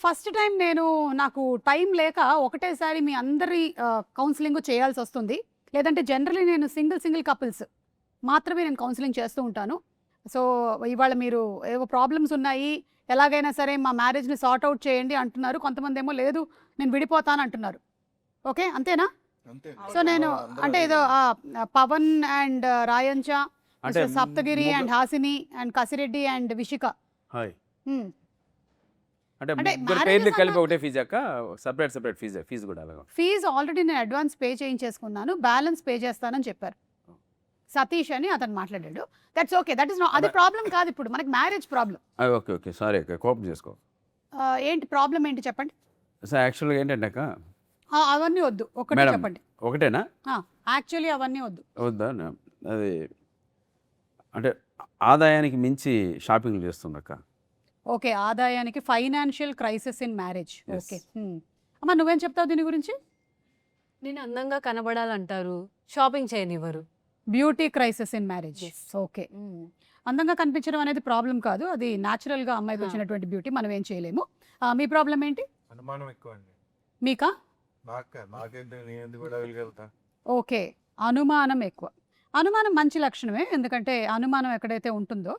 First time నాకు time లేక ఒకటేసారి మీ అందరి కౌన్సిలింగ్ చేయాల్సి వస్తుంది. లేదంటే జనరల్లీ నేను సింగిల్ కపుల్స్ మాత్రమే నేను కౌన్సిలింగ్ చేస్తూ ఉంటాను. సో ఇవాళ మీరు ఏవో ప్రాబ్లమ్స్ ఉన్నాయి, ఎలాగైనా సరే మా మ్యారేజ్ని సార్ట్ అవుట్ చేయండి అంటున్నారు. కొంతమంది ఏమో లేదు నేను విడిపోతాను అంటున్నారు. ఓకే అంతేనా? సో నేను అంటే ఏదో పవన్ అండ్ రాయంచ, అంటే Saptagiri and Hasini and Kasireddy and Vishika. Hi Hmm. అంటే అంటే ముగ్గురు marriages పేర్లు కలిపి అన్నా- ఒకటే ఫీజు అక్క, సెపరేట్ ఫీజు కూడా అలాగా. ఫీజు ఆల్రెడీ నేను అడ్వాన్స్ పే చేయించేసుకున్నాను, బ్యాలెన్స్ పే చేస్తానని చెప్పారు. సతీష్ అని అతను మాట్లాడాడు. దట్స్ ఓకే, దట్ ఇస్ అది ప్రాబ్లం కాదు. ఇప్పుడు మనకి మ్యారేజ్ ప్రాబ్లం. ఓకే సారీ అక్క, కోపం చేసుకో. ఏంటి ప్రాబ్లం ఏంటి చెప్పండి. సార్ యాక్చువల్గా ఏంటంటే అక్క, అవన్నీ వద్దు, ఒకటి మేడం చెప్పండి. ఒకటేనా? యాక్చువల్లీ అవన్నీ వద్దు. వద్దా? అది అంటే ఆదాయానికి మించి షాపింగ్ చేస్తుందక్క. ఓకే, ఆదాయానికి financial crisis in marriage. Yes. Okay అమ్మ, నువ్వేం చెప్తావు దీని గురించి? నేను అందంగా కనబడాలంటారు, షాపింగ్ చేయనివ్వరు. Beauty crisis in marriage. Yes. Okay, అందంగా కనిపించడం అనేది ప్రాబ్లం కాదు, అది న్యాచురల్గా అమ్మాయికి ఆ. వచ్చినటువంటి బ్యూటీ, మనం ఏం చేయలేము. మీ ప్రాబ్లం ఏంటి? అనుమానం ఎక్కువ అండి. మీకా? నాకేంటి, నేను ఎందుకు కూడా వెళ్ళగలుగుతా? ఓకే, అనుమానం ఎక్కువ. అనుమానం మంచి లక్షణమే, ఎందుకంటే అనుమానం ఎక్కడైతే ఉంటుందో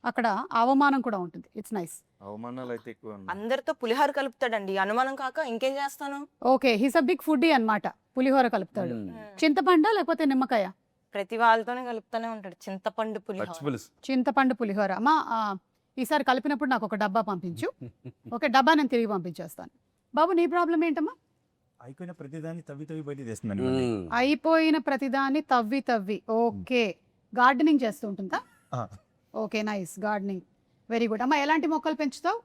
అక్కడ అవమానం కూడా ఉంటుంది. It's nice. అవమానాలు అయితే ఎక్కువ అండి. అందరితో పులిహార కలుపుతాడండి, అనుమానం కాక ఇంకేం చేస్తాను. Okay, he's a big foodie అన్నమాట. పులిహోర కలుపుతాడు. చింతపండా లేకపోతే నిమ్మకాయ? ప్రతి వాళ్ళతోనే కలుపుతానే ఉంటాడు చింతపండు పచ్చి పులిహార. పులుసు. చింతపండు పులిహోర. అమ్మా, ఈసారి కలిపినప్పుడు నాకు ఒక డబ్బా పంపించు. ఓకే, డబ్బా నేను తిరిగి పంపించేస్తాను. బాబు, నీ ప్రాబ్లం ఏంటమ్మా? అయిపోయిన ప్రతిదాన్ని తవ్వి బయట తెస్తున్నాను. అయిపోయిన ప్రతిదాన్ని తవ్వి. ఓకే, గార్డెనింగ్ చేస్తూ ఉంటుందా? Okay, nice, gardening, very good. అమ్మా, ఎలాంటి మొక్కలు పెంచుతావు?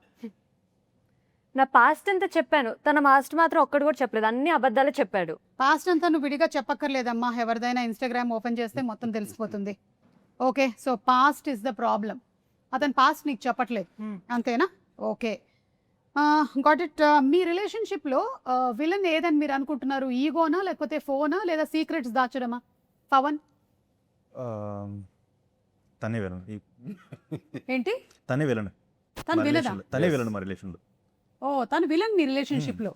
నా పాస్ట్ అంతా చెప్పాను, తన మాస్ట్ మాత్రం ఒక్కడు కూడా చెప్పలేదు, అన్ని అబద్ధాలే చెప్పాడు. పాస్ట్ అంతా నువ్వు విడిగా చెప్పక్కర్లేదమ్మా, ఎవరిదైనా ఇన్స్టాగ్రామ్ ఓపెన్ చేస్తే మొత్తం తెలిసిపోతుంది. Okay, so past is the problem. అతని పాస్ట్ నీకు చెప్పట్లేదు, అంతేనా? Okay, got it. మీ రిలేషన్షిప్లో విలన్ ఏదని మీరు అనుకుంటున్నారు? ఈగోనా, లేకపోతే ఫోనా, లేదా సీక్రెట్స్ దాచడమా? పవన్ తనే వెళ్ళను, ఏంటి? తనే వెళ్ళను, తను విలదా? తనే వెళ్ళను మా రిలేషన్లో. ఓ, తను విలన్ మీ రిలేషన్షిప్లో.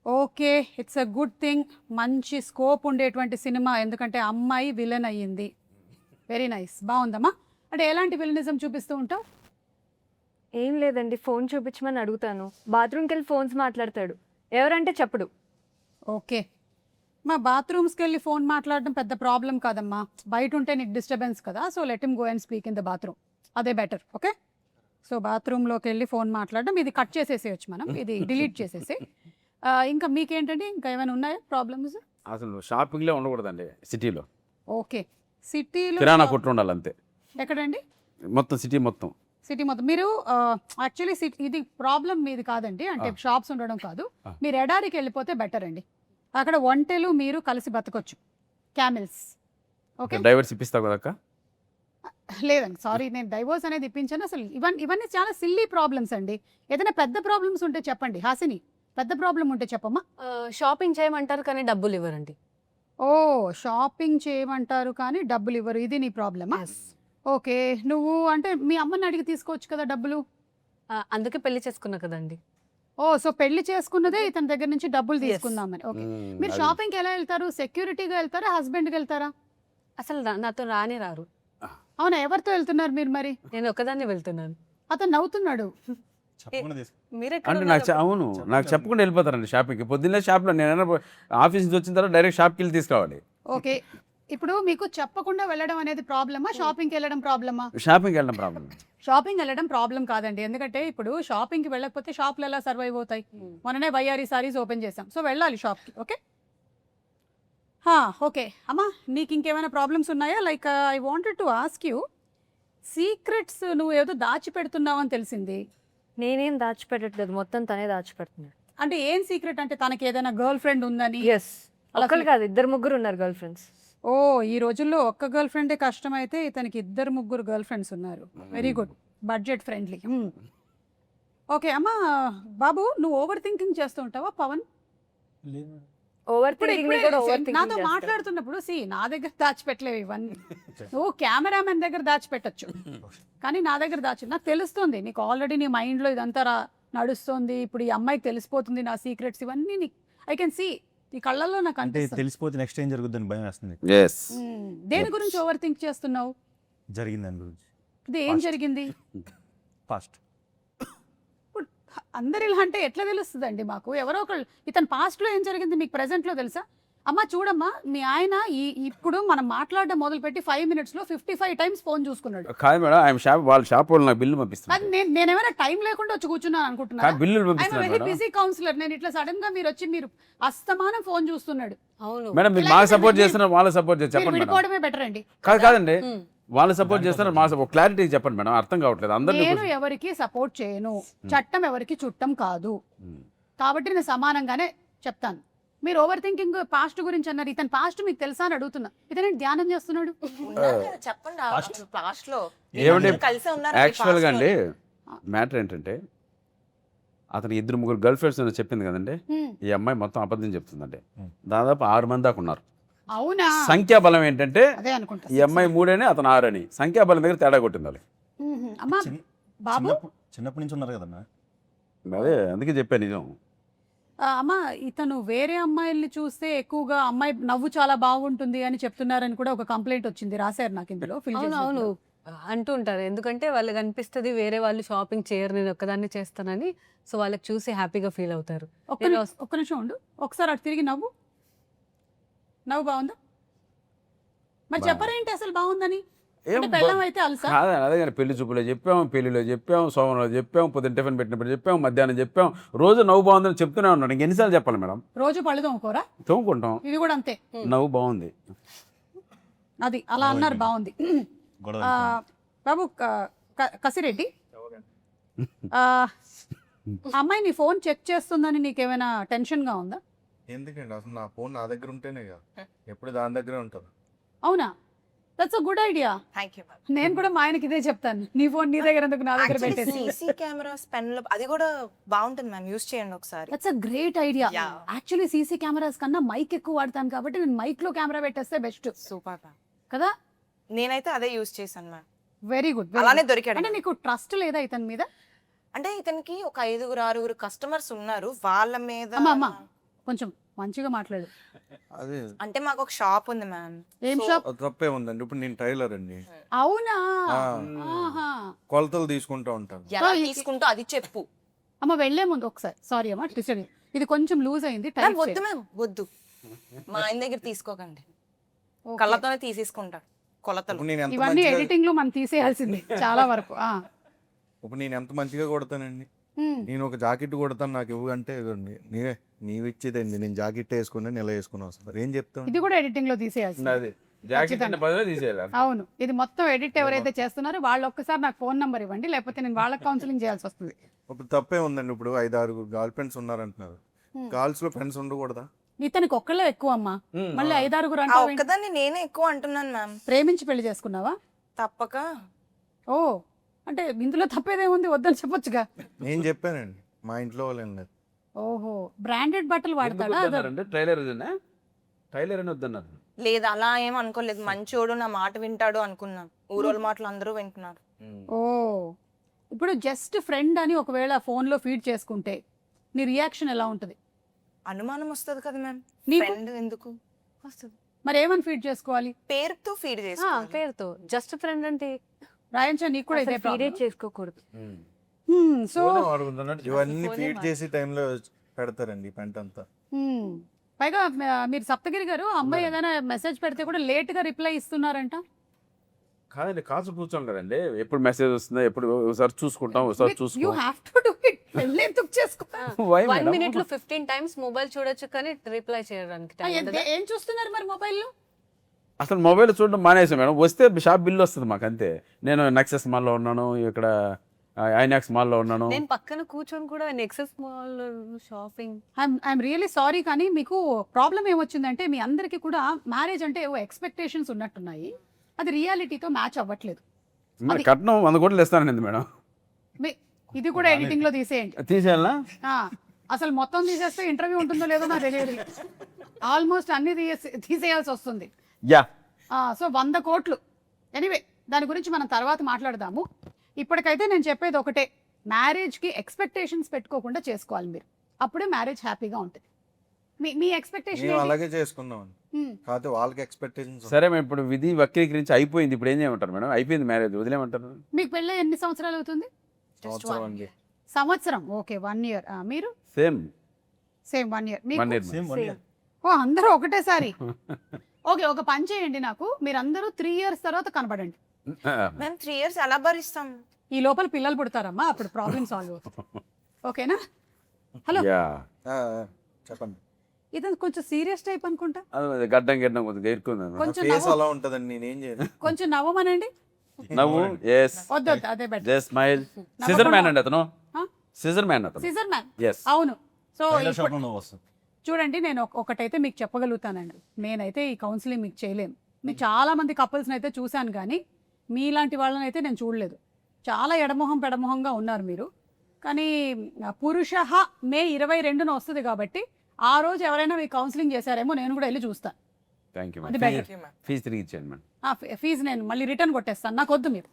Okay, it's a good thing. మంచి స్కోప్ ఉండేటువంటి సినిమా, ఎందుకంటే అమ్మాయి విలన్ అయ్యింది. వెరీ నైస్, బాగుందమ్మా. అంటే ఎలాంటి విలనిజం చూపిస్తూ ఉంటావు? ఏం లేదండి, ఫోన్ చూపించమని అడుగుతాను, బాత్రూమ్కి వెళ్ళి ఫోన్స్ మాట్లాడతాడు, ఎవరంటే చెప్పడు. ఓకే, మా బాత్రూమ్స్కి వెళ్ళి ఫోన్ మాట్లాడడం పెద్ద ప్రాబ్లం కాదమ్మా. బయట ఉంటే నీకు డిస్టర్బెన్స్ కదా, so let him go and speak in the bathroom, అదే బెటర్. ఓకే, సో బాత్రూంలోకి వెళ్ళి ఫోన్ మాట్లాడడం, ఇది కట్ చేసేసేయచ్చు మనం, ఇది డిలీట్ చేసేసి. ఇంకా మీకేంటండి, ఇంకా ఏమైనా ఉన్నాయా ప్రాబ్లమ్స్? అసలు షాపింగ్లో ఉండకూడదండి సిటీలో. ఓకే, సిటీలో కిరాణా కొట్టు ఉండాలి అంతే, ఎక్కడండి? మొత్తం సిటీ మొత్తం. సిటీ మొత్తం. మీరు యాక్చువల్లీ ఇది ప్రాబ్లం మీది కాదండి, అంటే షాప్స్ ఉండడం కాదు. మీరు ఎడారికి వెళ్ళిపోతే బెటర్ అండి, అక్కడ ఒంటెలు మీరు కలిసి బతకొచ్చు, క్యామెల్స్. ఓకే, డైవర్స్ ఇప్పిస్తావు కదా అక్క? లేదండి, సారీ, నేను డైవోర్స్ అనేది ఇప్పించాను. అసలు ఇవన్నీ చాలా సిల్లీ ప్రాబ్లమ్స్ అండి. ఏదైనా పెద్ద ప్రాబ్లమ్స్ ఉంటే చెప్పండి. హాసిని, పెద్ద ప్రాబ్లం ఉంటే చెప్పమ్మా. షాపింగ్ చేయమంటారు కానీ డబ్బులు ఇవ్వరండి. ఓ, షాపింగ్ చేయమంటారు కానీ డబ్బులు ఇవ్వరు, ఇది నీ ప్రాబ్లమా? ఓకే, నువ్వు అంటే మీ అమ్మని అడిగి తీసుకోవచ్చు కదా డబ్బులు. అందుకే పెళ్లి చేసుకున్నా కదండి. ఓ, సో పెళ్లి చేసుకున్నదే ఇతని దగ్గర నుంచి డబ్బులు తీసుకుందామని. ఓకే, మీరు అది- షాపింగ్కి ఎలా వెళ్తారు? సెక్యూరిటీగా వెళ్తారా, హస్బెండ్కి వెళ్తారా? అసలు నాతో రానే రారు, అవునా, ఎవరితో వెళ్తున్నారు మీరు మరి? నేను ఒకదాన్ని వెళ్తున్నాను. అతను నవ్వుతున్నాడు. చెప్పకుండా తీసుకు మీరెక్కడ అంటే నాకు అవును, నాకు చెప్పకుండా వెళ్ళిపోతారండి షాపింగ్కి. పొద్దున్నే షాప్లో నేను ఆఫీస్ నుంచి వచ్చిన తర్వాత డైరెక్ట్ షాప్కి వెళ్ళి తీసుకురావాలి. ఓకే, ఇప్పుడు మీకు చెప్పకుండా వెళ్ళడం అనేది ప్రాబ్లమా, షాపింగ్కి వెళ్ళడం ప్రాబ్లమా? షాపింగ్కి వెళ్ళడం ప్రాబ్లం. షాపింగ్ వెళ్ళడం ప్రాబ్లం కాదండి, ఎందుకంటే ఇప్పుడు షాపింగ్కి వెళ్ళకపోతే షాప్లు ఎలా సర్వైవ్ అవుతాయి? మొన్ననే వయ్యారి సారీస్ ఓపెన్ చేసాం, సో వెళ్ళాలి షాప్కి. ఓకే, ఓకే అమ్మా, నీకు ఇంకేమైనా ప్రాబ్లమ్స్ ఉన్నాయా? Like I wanted to ask you, secrets నువ్వు ఏదో దాచిపెడుతున్నావు అని తెలిసింది. నేనేం దాచిపెట్టట్లేదు, మొత్తం తనే దాచిపెడుతున్నాడు. అంటే ఏం సీక్రెట్? అంటే తనకి ఏదైనా గర్ల్ ఫ్రెండ్ ఉందని? ఎస్, ఒకళ్ళు కాదు, 2-3 ఉన్నారు గర్ల్ ఫ్రెండ్స్. ఓ, ఈ రోజుల్లో ఒక్క గర్ల్ ఫ్రెండే కష్టమైతే ఇతనికి 2-3 గర్ల్ ఫ్రెండ్స్ ఉన్నారు. Very good, budget friendly. Okay అమ్మా, బాబు, నువ్వు ఓవర్ థింకింగ్ చేస్తూ ఉంటావా పవన్? ఓవర్ ఇప్పుడు థింకింగ్ కూడా ఓవర్ నాతో థింకింగ్ మాట్లాడుతున్నప్పుడు నా దగ్గర దాచిపెట్టలేవు ఇవన్నీ. నువ్వు కెమెరామెన్ దగ్గర దాచిపెట్టచ్చు, కానీ నా దగ్గర నాకు తెలుస్తుంది నీకు ఆల్రెడీ నీ మైండ్లో ఇదంతా నడుస్తోంది, ఇప్పుడు ఈ అమ్మాయికి తెలిసిపోతుంది నా సీక్రెట్స్, ఇవన్నీ ఐ కెన్ సీ ఈ కళ్ళల్లో నాకు అంటే అనిపిస్తుంది. తెలిసిపోతే నెక్స్ట్ ఏం జరుగుతుందని భయం వేస్తుంది. ఎస్ దేని గురించి ఓవర్ థింక్ చేస్తున్నావు? జరిగింది దాని గురించి. ఇది ఏం Past. జరిగింది? పాస్ట్ ఇప్పుడు అందరు ఇలా అంటే ఎట్లా తెలుస్తుందండి మాకు? ఎవరో ఒకళ్ళు ఇతను past లో ఏం జరిగింది మీకు present లో తెలుసా? అమ్మా చూడమ్మా, మీ ఆయన ఇప్పుడు మనం మాట్లాడడం మొదలుపెట్టి 5 minutes లో 55 times ఫోన్ చూసుకున్నాడు. కాదు మేడం, ఆయన షాప్ వాళ్ళ షాప్ వాళ్ళు నాకు బిల్లు పంపిస్తున్నారు. అది నేనేమైనా టైం లేకుండా వచ్చి కూర్చున్నాను అనుకుంటున్నా? కానీ బిల్లులు ఆయన పంపిస్తున్నారు వెరీ మేడం. Busy councillor. నేను ఇట్లా సడన్ గా మీరు వచ్చి మీరు అస్తమానం ఫోన్ చూస్తున్నాడు. అవును. మేడం మీరు ఇలా మాకు అయితే సపోర్ట్ మీరు- చేస్తున్నారు, వాళ్ళకి సపోర్ట్ చేసి మీరు చెప్పండి మేడం. విడిపోవడమే బెటర్ అండి. కాదండి, వాళ్ళు సపోర్ట్ చేస్తున్నారు, మా క్లారిటీ చెప్పండి మేడం, అర్థం కావట్లేదు అందరినీ. నేను ఎవరికి సపోర్ట్ చేయను, చట్టం ఎవరికి చుట్టం కాదు, కాబట్టి నేను సమానంగానే చెప్తాను. మీరు ఓవర్ థింకింగ్ పాస్ట్ గురించి అన్నారు. ఇతను పాస్ట్ మీకు తెలుసా అని అడుగుతున్నా. ఇతను ధ్యానం చేస్తున్నాడు. ఉన్నారు కదా, చెప్పండి లాస్ట్ లో ఏమండి, అందరూ కలిసే ఉన్నారు యాక్చువల్గా అండి మ్యాటర్ ఏంటంటే అతను 2-3 గర్ల్ ఫ్రెండ్స్ అని చెప్పింది కదండి, హ్మ్. ఈ అమ్మాయి మొత్తం అబద్ధం చెప్తుందండి. దాదాపు 6 మంది దాకా ఉన్నారు. అవునా? సంఖ్యాబలం ఏంటంటే అదే అనుకుంటా. ఈ అమ్మాయి 3 అని అతను 6 అని, సంఖ్యాబలం దగ్గర తేడా కొట్టింది వాళ్ళకి. అమ్మా బాబు, చిన్నప్పటి నుంచి ఉన్నారు కదన్నా. అదే అందుకే చెప్పాను నిజం. అమ్మా ఇతను వేరే అమ్మాయిల్ని చూస్తే ఎక్కువగా అమ్మాయి నవ్వు చాలా బాగుంటుంది అని చెప్తున్నారని కూడా ఒక కంప్లైంట్ వచ్చింది. రాశారు నాకు ఇందులో. fill అవును చేసినప్పుడు. అవును అంటూ ఉంటారు. ఎందుకంటే వాళ్ళకి అనిపిస్తుంది వేరే వాళ్ళు షాపింగ్ చేయరు, నేను ఒక్కదాన్ని చేస్తానని. సో వాళ్ళకి చూసి హ్యాపీగా ఫీల్ అవుతారు. ఒక్క నిమిషం ఉండు, ఒకసారి అటు తిరిగి నవ్వు. నవ్వు బాగుందా? మరి చెప్పరేంటి అసలు బాగుందని? ఏం పెళ్ళం అయితే అలసా? కాదు అదే కానీ పెళ్లి చూపులో చెప్పాం, పెళ్లిలో చెప్పాం, సోమలో చెప్పాం, పొద్దున్న టిఫిన్ పెట్టినప్పుడు చెప్పాం, మధ్యాహ్నం చెప్పాం, రోజు నవ్వు బాగుందని చెప్తూనే ఉన్నాడు. ఇంకెన్నిసార్లు చెప్పాలి మేడం? రోజు పళ్ళు తోముకోరా? తోముకుంటాం, ఇది కూడా అంతే. నవ్వు బాగుంది. అది అలా అన్నారు, బాగుంది. గొడవ ఆ, బాబు కసిరెడ్డి, ఆ అమ్మాయి నీ ఫోన్ చెక్ చేస్తుందని నీకేమైనా టెన్షన్గా ఉందా? ఎందుకండి అసలు నా ఫోన్ నా దగ్గర ఉంటేనే కదా, ఎప్పుడు దాని దగ్గరే ఉంటుంది. అవునా? That's a good idea. Thank you నేను కూడా మా ఆయనకి ఇదే చెప్తాను, నీ ఫోన్ నీ దగ్గర ఎందుకు నా దగ్గర పెట్టేసి. సీసీ కెమెరాస్ పెన్ లో అది కూడా బాగుంటుంది మ్యామ్, యూస్ చేయండి ఒకసారి. That's a great idea. Yeah. Actually CC cameras కన్నా మైక్ ఎక్కువ వాడతాను కాబట్టి నేను మైక్ లో కెమెరా పెట్టేస్తే బెస్ట్ సూపర్ మ్యామ్. కదా. నేనైతే అదే యూస్ చేశాను మ్యామ్. Very good. అలానే దొరికాడు అంటే ma'am. నీకు ట్రస్ట్ లేదా ఇతని మీద? అంటే ఇతనికి ఒక 5-6 కస్టమర్స్ ఉన్నారు, వాళ్ళ మీద. అమ్మా కొంచెం మంచిగా మాట్లాడు. అదే అంటే మాకు ఒక షాప్ ఉంది మ్యామ్. ఏం షాప్? అది తప్పే ఉందండి. ఇప్పుడు నేను టైలర్ అండి, అవునా? ఆ. ఆహా. కొలతలు తీసుకుంటూ ఉంటాను. ఎలా ఈ- తీసుకుంటూ అది చెప్పు అమ్మ వెళ్లే ముందు ఒకసారి సారీ అమ్మా, డిస్టర్బ్. ఇది కొంచెం లూజ్ అయింది, మ్యామ్. టైట్ వద్దు మ్యామ్, వద్దు. మా ఆయన దగ్గర తీసుకోకండి, కళ్ళతోనే తీసేసుకుంటాడు కొలతలు. ఇప్పుడు నేను ఎంత ఇవన్నీ మంచిగా ఎడిటింగ్ లో మనం తీసేయాల్సిందే చాలా వరకు. ఇప్పుడు నేను ఎంత మంచిగా కొడతానండి. నేను ఒక జాకెట్ కొడతాను, నాకు ఇవ్వు అంటే ఇవ్వండి. నీవు ఇచ్చేదండి, నేను జాకెట్ వేసుకుని నెల వేసుకుని వస్తాను. ఏం చెప్తాను? ఇది కూడా ఎడిటింగ్ లో తీసేయాల్సింది. అది జాకెట్ అంటే బదులు తీసేయాలి. అవును, ఇది మొత్తం ఎడిట్ ఎవరైతే చేస్తున్నారో వాళ్ళు ఒక్కసారి నాకు ఫోన్ నంబర్ ఇవ్వండి, లేకపోతే నేను వాళ్ళకి కౌన్సిలింగ్ చేయాల్సి వస్తుంది. ఇప్పుడు తప్పే ఉందండి. ఇప్పుడు 5-6 గర్ల్ ఫ్రెండ్స్ ఉన్నారంటున్నారు, గర్ల్స్ లో ఫ్రెండ్స్ ఉండకూడదా? ఇతనికి ఒక్కళ్ళే ఎక్కువ అమ్మా, మళ్ళీ 5-6 ఆ అంటే ఒక్కదాన్ని నేనే ఎక్కువ అంటున్నాను మ్యామ్. ప్రేమించి పెళ్లి చేసుకున్నావా? తప్పక. ఓ అంటే ఇందులో తప్పేదేముంది, వద్దని చెప్పొచ్చుగా. నేను చెప్పానండి, మా ఇంట్లో వాళ్ళు ఏం లేదు. ఓహో, బ్రాండెడ్ బట్టలు వాడతాడా? వద్దన్నారంటే ట్రైలర్ ట్రైలర్ అని వద్దన్నారు. లేదు అలా ఏం అనుకోలేదు, మంచోడు నా మాట వింటాడు అనుకున్నాను. ఊరోళ్ళ మాటలు అందరూ వింటున్నారు. ఓ ఇప్పుడు జస్ట్ ఫ్రెండ్ అని ఒకవేళ ఫోన్ లో ఫీడ్ చేసుకుంటే నీ రియాక్షన్ ఎలా ఉంటది? అనుమానం వస్తుంది కదా మ్యామ్. నీకు? ఫ్రెండ్ ఎందుకు వస్తుంది. మరి ఏమని ఫీడ్ చేసుకోవాలి? పేరుతో ఫీడ్ చేసుకోవాలి. పేరుతో జస్ట్ ఫ్రెండ్ అంటే రాయంచా నీకు కూడా ఇదే ఫీడే చేసుకోకూడదు. సో ఇవన్నీ ఫీడ్ చేసి టైంలో పెడతారండి పెంట అంతా. పైగా మీరు సప్తగిరి గారు అమ్మాయి ఏదైనా మెసేజ్ పెడితే కూడా లేట్ గా రిప్లై ఇస్తున్నారంట. కాదండి, కాసు కూర్చోం కదండి, ఎప్పుడు మెసేజ్ వస్తుందో ఎప్పుడు ఒకసారి చూసుకుంటాం, ఒకసారి యూ చూసుకో. Have to do it. పెళ్లి ఎందుకు చేసుకుంటా? Why 1 madam? minute లో 15 times మొబైల్ చూడొచ్చు కానీ రిప్లై చేయడానికి time ఉండదా? ఏం చూస్తున్నారు మరి మొబైల్లో? అసలు మొబైల్ చూడడం మానేసాం మేడం. వస్తే షాప్ బిల్ వస్తుంది మాకు అంతే. నేను నెక్సెస్ మాల్లో ఉన్నాను, ఇక్కడ ఐనాక్స్ మాల్లో ఉన్నాను. నేను పక్కన కూర్చొని కూడా nexus mall shopping. I'm really sorry, కానీ మీకు ప్రాబ్లం ఏమొచ్చిందంటే మీ అందరికీ కూడా మ్యారేజ్ అంటే ఏవో ఎక్స్పెక్టేషన్స్ ఉన్నట్టున్నాయి, అది రియాలిటీతో మ్యాచ్ అవ్వట్లేదు. మరి కట్నం 100 కోట్లు ఇస్తానండి మేడం. ఇది కూడా ఎడిటింగ్ లో తీసేయండి. తీసేయాలనా? అసలు మొత్తం తీసేస్తే ఇంటర్వ్యూ ఉంటుందో లేదో నాకు తెలియదు. ఆల్మోస్ట్ అన్ని తీసేయాల్సి వస్తుంది. యా. సో 100 కోట్లు. ఎనీవే దాని గురించి మనం తర్వాత మాట్లాడదాము. ఇప్పటికైతే నేను చెప్పేది ఒకటే, మ్యారేజ్కి ఎక్స్పెక్టేషన్స్ పెట్టుకోకుండా చేసుకోవాలి మీరు, అప్పుడే మ్యారేజ్ హ్యాపీగా ఉంటుంది. మీ ఎక్స్పెక్టేషన్ మేము అలాగే చేసుకున్నాం కాకపోతే వాళ్ళకి ఎక్స్పెక్టేషన్స్ సరే మేడం, ఇప్పుడు విధి వక్రీకరించి అయిపోయింది, ఇప్పుడు ఏం చేయమంటారు మేడం? అయిపోయింది మ్యారేజ్, వదిలేమంటారు? మీకు పెళ్ళి ఎన్ని సంవత్సరాలు అవుతుంది? సంవత్సరం అండి. సంవత్సరం, ఓకే, 1 year. మీరు same same 1 year. 1 year. Same 1 year. ఓ అందరూ ఒకటేసారి. ఓకే, ఒక పని చేయండి, నాకు మీరందరూ 3 years తర్వాత కనబడండి. మేము 3 years ఎలా భరిస్తాం? ఈ లోపల పిల్లలు పుడతారమ్మా, అప్పుడు ప్రాబ్లమ్ సాల్వ్ అవుతుంది. ఓకేనా? హలో, యా, చెప్పండి. ఇదంతా కొంచెం సీరియస్ టైప్ అనుకుంటా. అది గడ్డం గిడ్డం కొద్దిగా ఎరుకుంది. కొంచెం ఫేస్ నవ్వు, అలా ఉంటదండి, నేనేం చేయను. కొంచెం నవ్వమనండి. నవ్వు, ఎస్, వద్దు వద్దు, అదే better. Just smile. Scissor man అండి అతను, సిజర్ మ్యాన్ అతను. Scissor man, yes. అవును. సో టైలర్ షాప్లో నువ్వు వస్తుంది. చూడండి, నేను ఒకటైతే మీకు చెప్పగలుగుతానండి, నేనైతే ఈ కౌన్సిలింగ్ మీకు చేయలేను. మీకు చాలా మంది కపుల్స్ని అయితే చూశాను, కానీ మీలాంటి వాళ్ళని అయితే నేను చూడలేదు. చాలా ఎడమొహం పెడమొహంగా ఉన్నారు మీరు. కానీ పురుష మే 22న వస్తుంది కాబట్టి ఆ రోజు ఎవరైనా మీకు కౌన్సిలింగ్ చేశారేమో నేను కూడా వెళ్ళి చూస్తాను. థ్యాంక్ యూ అది మేడం. better. ఫీజు తిరిగి ఇచ్చేయండి మేడం. ఫీజు నేను మళ్ళీ రిటర్న్ కొట్టేస్తాను, నాకు వద్దు మీరు.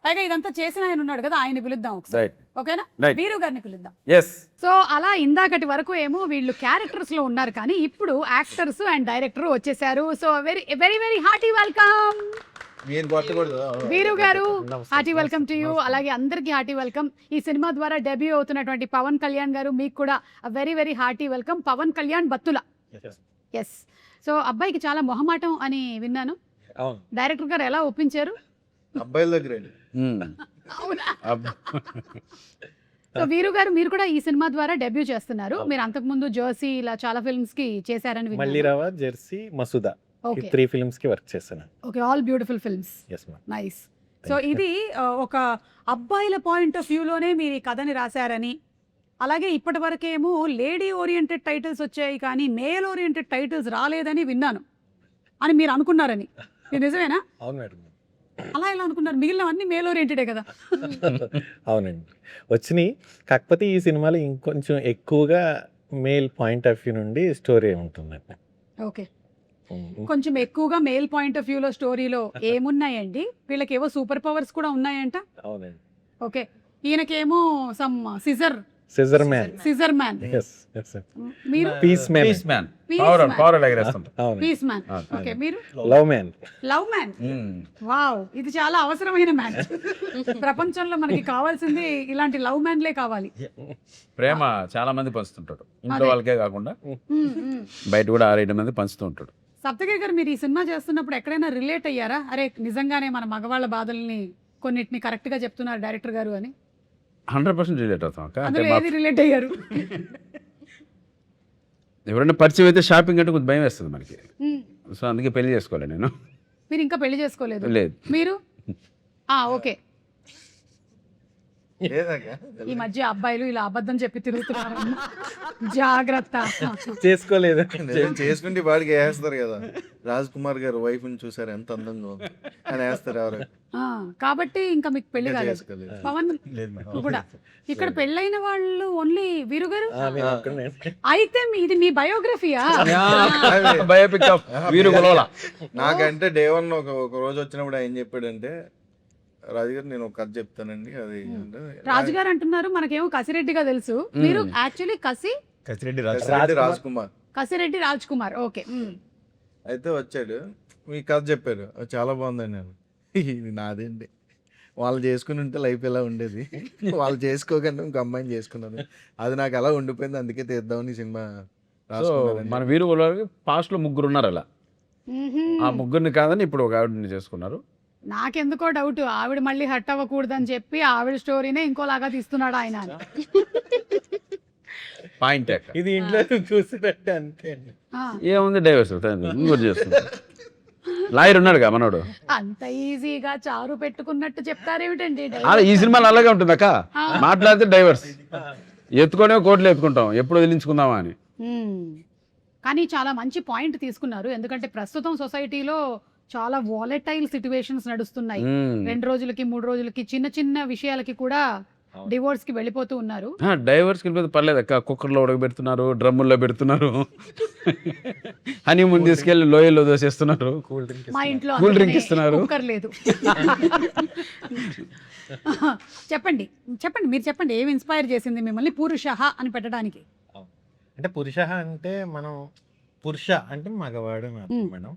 పైగా ఇదంతా చేసిన ఆయన ఉన్నాడు కదా, ఆయన పిలుద్దాం ఒకసారి, రైట్, ఓకేనా? Right. వీరు గారిని పిలుద్దాం. ఎస్. సో అలా ఇందాకటి వరకు ఏమో వీళ్ళు క్యారెక్టర్స్ లో ఉన్నారు, కానీ ఇప్పుడు యాక్టర్స్ అండ్ డైరెక్టర్ వచ్చేసారు. So very very very hearty welcome మీరు కొట్టకూడదు. వీరు గారు, హార్టీ వెల్కమ్ టు యూ. అలాగే అందరికీ హార్టీ వెల్కమ్. ఈ సినిమా ద్వారా డెబ్యూ అవుతున్నటువంటి పవన్ కళ్యాణ్ గారు, మీకు కూడా very very hearty welcome. Pavan Kalyan Battula. Yes. So అబ్బాయికి చాలా మొహమాటం అని విన్నాను, అవును, డైరెక్టర్ గారు ఎలా ఒప్పించారు? అబ్బాయిల దగ్గర అవునా? సో వీరు గారు, మీరు కూడా ఈ సినిమా ద్వారా డెబ్యూ చేస్తున్నారు. మీరు అంతకుముందు జర్సీ ఇలా చాలా ఫిల్మ్స్ కి చేశారని విన్నాను. మల్లిరావ, జెర్సీ, మసూదా, ఈ ఓకే 3 ఫిల్మ్స్ కి వర్క్ చేశాను. Okay, all beautiful films. Yes ma'am. Nice. So ఇది ఒక అబ్బాయిల పాయింట్ ఆఫ్ వ్యూలోనే మీరు ఈ కథని రాశారని, అలాగే ఇప్పటి వరకేమో లేడీ ఓరియంటెడ్ టైటిల్స్ వచ్చాయి కానీ మేల్ ఓరియంటెడ్ టైటిల్స్ రాలేదని విన్నాను అని మీరు అనుకున్నారని, ఇది నిజమేనా? అవును మేడం. అలా ఎలా అనుకున్నారు? మిగిలినవన్నీ మేల్ ఓరియంటెడే కదా. అవునండి, వచ్చినాయి. కాకపోతే ఈ సినిమాలో ఇంకొంచెం ఎక్కువగా మేల్ పాయింట్ ఆఫ్ వ్యూ నుండి స్టోరీ ఉంటుందండి. ఓకే, కొంచెం ఎక్కువగా మేల్ పాయింట్ ఆఫ్ వ్యూలో స్టోరీలో ఏమున్నాయండి? వీళ్ళకి ఏవో సూపర్ పవర్స్ కూడా ఉన్నాయంట. అవునండి. ఓకే, ఈయనకేమో some scissor scissor man. Yes yes. మీరు peace man. Peace man. Peace power man. Power ఎగరేస్తాం. అవును. Peace man. ఓకే, మీరు love man. Love man. Wow, ఇది చాలా అవసరమైన మ్యాన్. ప్రపంచంలో మనకి కావాల్సింది ఇలాంటి లవ్ మ్యాన్లే కావాలి. ప్రేమ చాలా మంది పంచుతుంటాడు, ఇంట్లో అదే. వాళ్ళకే కాకుండా మ్మ్, మ్మ్. బయట కూడా 6-7 మంది పంచుతూ ఉంటాడు. సప్తగిరి గారు, మీరు ఈ సినిమా చేస్తున్నప్పుడు ఎక్కడైనా రిలేట్ అయ్యారా? అరే నిజంగానే మన మగవాళ్ళ బాధల్ని కొన్నిటిని కరెక్ట్ గా చెప్తున్నారు డైరెక్టర్ గారు అని. 100% రిలేట్ అవుతాం అక్క. అంటే అందులో ఏది రిలేట్ అయ్యారు? ఎవరైనా పరిచయం అయితే షాపింగ్ అంటే కొంచెం భయం వేస్తుంది మనకి, మ్మ్. సో అందుకే పెళ్లి చేసుకోవాలి నేను. మీరు ఇంకా పెళ్లి చేసుకోలేదు? లేదు. మీరు ఓకే. లేదాక ఈ మధ్య అబ్బాయిలు ఇలా అబద్ధం చెప్పి తిరుగుతున్నారు, జాగ్రత్త. చేసుకోలేదు. చేసుకుంటే వాడికి వేస్తారు కదా. రాజ్ కుమార్ గారు వైఫ్ ని చూసారు ఎంత అందంగా ఉంది అని వేస్తారు ఎవరు. ఆ, కాబట్టి ఇంకా మీకు పెళ్లి ఇంకా కాలేదు. చేసుకోలేదు. పవన్ లేదు మేడం. కూడా ఇక్కడ పెళ్ళైన వాళ్ళు ఓన్లీ వీరు గారు. నేను ఒక్కడే. అయితే ఇది మీ బయోగ్రఫీయా? బయోపిక్ ఆఫ్ వీరు గొలవల. నాకంటే డే 1 ఒక రోజు వచ్చినప్పుడు ఆయన చెప్పాడంటే, రాజు గారు నేను ఒక కథ చెప్తానండి, అది అంటే రాజుగారు అంటున్నారు, మనకేమో కసిరెడ్డిగా తెలుసు. మీరు యాక్చువల్లీ కసిరెడ్డి రాజ్ కుమార్. కసిరెడ్డి రాజ్ కుమార్. ఓకే. అయితే వచ్చాడు, మీ కథ చెప్పారు, అది చాలా బాగుందండి. నేను ఇది నాదేంటి, వాళ్ళు చేసుకుని ఉంటే లైఫ్ ఎలా ఉండేది, వాళ్ళు చేసుకోకుండా ఇంకో అమ్మాయిని చేసుకున్నాను, అది నాకు అలా ఉండిపోయింది, అందుకే తీద్దామని ఈ సినిమా సో రాసుకున్నానండి. మన వీరు గొలవలకి పాస్ట్ లో 3 ఉన్నారు అలా. ఆ 3 కాదని ఇప్పుడు ఒక ఆవిడని చేసుకున్నారు. నాకెందుకో డౌట్, ఆవిడ మళ్ళీ హట్ అవ్వకూడదని చెప్పి ఆవిడ స్టోరీనే ఇంకోలాగా తీస్తున్నాడు ఆయన. పాయింట్ ఇది ఇంట్లో చూసినట్టే అంతే అండి. ఆ, ఏముంది, డైవర్స్ ఇంకోటి చేస్తుంది. లాయర్ ఉన్నాడుగా మనోడు. అంత ఈజీగా చారు పెట్టుకున్నట్టు చెప్తారేమిటండి? అలా ఈ సినిమాలో అలాగే ఉంటుంది అక్క, మాట్లాడితే డైవర్స్ ఎత్తుకొనే కోర్టులో ఎత్తుకుంటాం, ఎప్పుడు వదిలించుకుందామా అని. కానీ చాలా మంచి పాయింట్ తీసుకున్నారు, ఎందుకంటే ప్రస్తుతం సొసైటీలో చాలా వాలటైల్ సిచ్యువేషన్స్ నడుస్తున్నాయి. 2 రోజులకి 3 రోజులకి చిన్న చిన్న విషయాలకి కూడా డివోర్స్ కి వెళ్ళిపోతూ ఉన్నారు. డైవర్స్కి వెళ్ళిపోతే పర్లేదు అక్క, కుక్కర్లో ఉడకబెడుతున్నారు, డ్రమ్ముల్లో పెడుతున్నారు, హనీమూన్ తీసుకెళ్ళి లోయల్లో దోసేస్తున్నారు, కూల్ డ్రింక్ మా ఇంట్లో కూల్ డ్రింక్ అందుకనే ఇస్తున్నారు. కుక్కర్ లేదు. చెప్పండి చెప్పండి, మీరు చెప్పండి, ఏమి ఇన్స్పైర్ చేసింది మిమ్మల్ని పురుషః అని పెట్టడానికి? అంటే పురుష అంటే మనం పురుష అంటే మగవాడు అని అర్థం మేడం.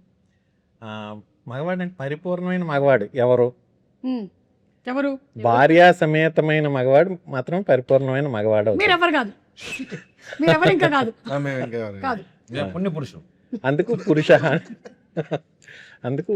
మగవాడు అంటే పరిపూర్ణమైన మగవాడు ఎవరు? ఎవరు? భార్యా సమేతమైన మగవాడు మాత్రం పరిపూర్ణమైన మగవాడు అవుతాడు. మీరెవరు కాదు, మీరెవరు ఇంకా కాదు, మేము ఇంకా ఎవరు? కాదు. పుణ్య పురుషుడు. అందుకు పురుష అందుకు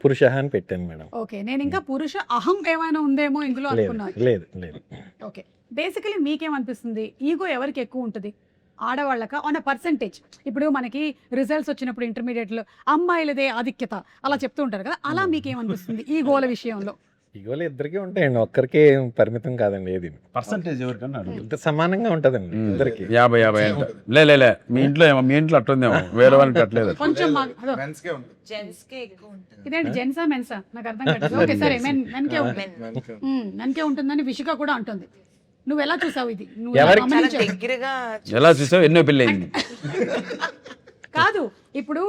పురుష అని పెట్టాను మేడం. ఓకే, నేను ఇంకా పురుష అహం ఏమైనా ఉందేమో ఇందులో లేదు అనుకున్నాను. లేదు లేదు. ఓకే, బేసికలీ మీకేమనిపిస్తుంది, ఈగో ఎవరికి ఎక్కువ ఉంటుంది? ఆడవాళ్ళక ఆన్ అ పర్సంటేజ్? ఇప్పుడు మనకి రిజల్ట్స్ వచ్చినప్పుడు ఇంటర్మీడియట్లో అమ్మాయిలదే ఆధిక్యత అలా చెప్తూ ఉంటారు కదా, అలా మీకేమనిపిస్తుంది ఈగోల విషయంలో? ఈగోలు ఇద్దరికీ ఉంటాయండి, ఒక్కరికే పరిమితం కాదండి. ఏది పర్సంటేజ్ ఎవరికన్నా అడుగు. ఇంత సమానంగా ఉంటదండి ఇద్దరికి. 50-50 అంట. లే మీ ఇంట్లో అట్లుందేమో, వేరే వాళ్ళకి అట్లేదు. కొంచెం Men's కే ఉంటుంది. జెంట్స్ కే ఎక్కువ ఉంటుంది. ఇదేంటి జెంట్సా మెన్సా నాకు అర్థం కాదు. ఓకే సరే, మెన్కే ఉంటుంది, Men's కే. మెన్కే ఉంటుందని విషిక కూడా అంటుంది. నువ్వు ఎలా చూసావు ఇది? నువ్వు ఎలా ఎవరికి- చాలా గమనించావు? దగ్గరగా ఎలా చూసావు, ఎన్నో పెళ్ళి అయింది. కాదు, ఇప్పుడు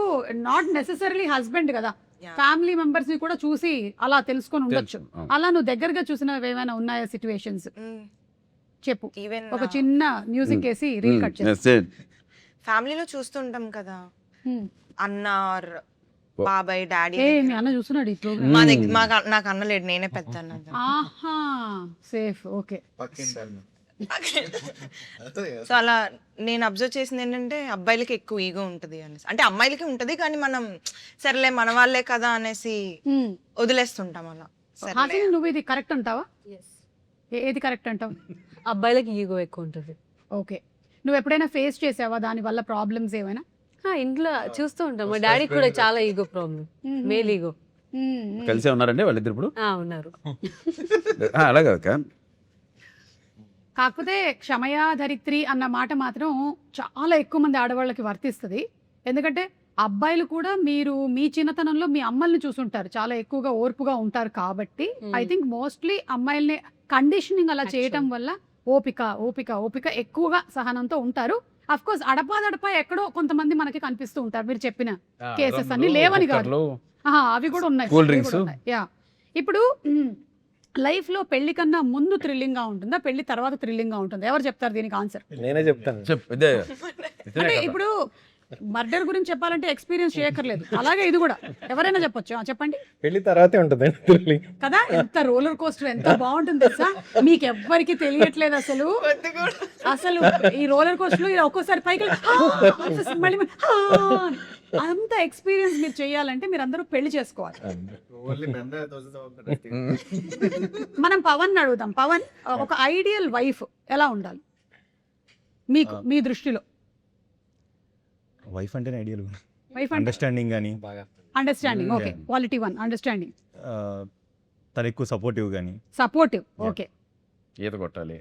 నాట్ నెసెసరీలీ హస్బెండ్ కదా, ఫ్యామిలీ మెంబర్స్ ని కూడా చూసి అలా తెలుసుకొని ఉండొచ్చు. తెలుసు, అవును. అలా నువ్వు దగ్గరగా చూసినవి ఏమైనా ఉన్నాయా సిచ్యువేషన్స్? చెప్పు. ఈవెన్ ఒక చిన్న మ్యూజిక్ వేసి రీల్ కట్ చేసి. That's it. ఫ్యామిలీలో చూస్తుంటాం కదా, హ్మ్. అన్న or బాబాయ్ డాడీ. ఏ మీ అన్న చూస్తున్నాడు ఈ ప్రోగ్రామ్? మా దగ్గర నాకు అన్న లేడు, నేనే పెద్ద అన్న. ఆహా, సేఫ్. ఓకే, పక్కింటి అన్న. సో అలా నేను అబ్జర్వ్ చేసింది ఏంటంటే అబ్బాయిలకి ఎక్కువ ఈగో ఉంటుంది అనేసి. అంటే అమ్మాయిలకి ఉంటుంది కానీ మనం సరేలే మన వాళ్ళే కదా అనేసి వదిలేస్తుంటాం అలా. సరేలే. హాసిని, నువ్వు ఇది కరెక్ట్ అంటావా? ఏది కరెక్ట్ అంటావు? అబ్బాయిలకి ఈగో ఎక్కువ ఉంటుంది. ఓకే, నువ్వు ఎప్పుడైనా ఫేస్ చేసావా దాని వల్ల ప్రాబ్లమ్స్ ఏమైనా? ఇంట్లో చూస్తూ ఉంటాం, మా డాడీ కూడా చాలా ఈగో ప్రాబ్లం, మేల్ ఈగో. కలిసే ఉన్నారండి వాళ్ళిద్దరు ఇప్పుడు? ఉన్నారు. అలా కాదు. కాకపోతే క్షమయా ధరిత్రి అన్న మాట మాత్రం చాలా ఎక్కువ మంది ఆడవాళ్ళకి వర్తిస్తుంది. ఎందుకంటే అబ్బాయిలు కూడా మీరు మీ చిన్నతనంలో మీ అమ్మల్ని చూసుంటారు, చాలా ఎక్కువగా ఓర్పుగా ఉంటారు కాబట్టి ఐ థింక్ మోస్ట్లీ అమ్మాయిల్ని కండిషనింగ్ అలా చేయటం వల్ల ఓపిక ఓపిక ఓపిక ఎక్కువగా సహనంతో ఉంటారు. అఫ్ కోర్స్ అడపా ఎక్కడో కొంతమంది మనకి కనిపిస్తూ ఉంటారు, మీరు చెప్పిన కేసెస్ అన్ని లేవని కాదు, అవి కూడా ఉన్నాయి. Cool drinks. యా, ఇప్పుడు లైఫ్ లో పెళ్లి కన్నా ముందు థ్రిల్లింగ్ గా ఉంటుందా, పెళ్లి తర్వాత థ్రిల్లింగ్ గా ఉంటుందా? ఎవరు చెప్తారు దీనికి ఆన్సర్? నేనే చెప్తాను. చెప్పు. ఇదే అంటే ఇప్పుడు మర్డర్ గురించి చెప్పాలంటే ఎక్స్పీరియన్స్ చేయక్కర్లేదు, అలాగే ఇది కూడా ఎవరైనా చెప్పొచ్చు. చెప్పండి. పెళ్లి తర్వాతే ఉంటుందండి కదా, ఎంత రోలర్ కోస్టర్, ఎంత బాగుంటుంది తెలుసా? మీకు ఎవ్వరికి తెలియట్లేదు అసలు. అసలు ఈ రోలర్ కోస్టర్ లో ఒక్కోసారి పైకి మళ్ళీ అంత ఎక్స్పీరియన్స్ మీరు చేయాలంటే మీరు అందరూ పెళ్లి చేసుకోవాలి. ఓన్లీ మెండ దోసతో ఉంటాడు. మనం పవన్ అడుగుదాం. పవన్, ఒక ఐడియల్ వైఫ్ ఎలా ఉండాలి మీకు మీ దృష్టిలో? వైఫ్ అంటేనే ఐడియల్. వైఫ్ అంటే అండర్స్టాండింగ్ కానీ బాగా అండర్స్టాండింగ్. ఓకే, క్వాలిటీ 1 అండర్స్టాండింగ్, తను ఎక్కువ సపోర్టివ్ కానీ. సపోర్టివ్. ఓకే, ఈత కొట్టాలి.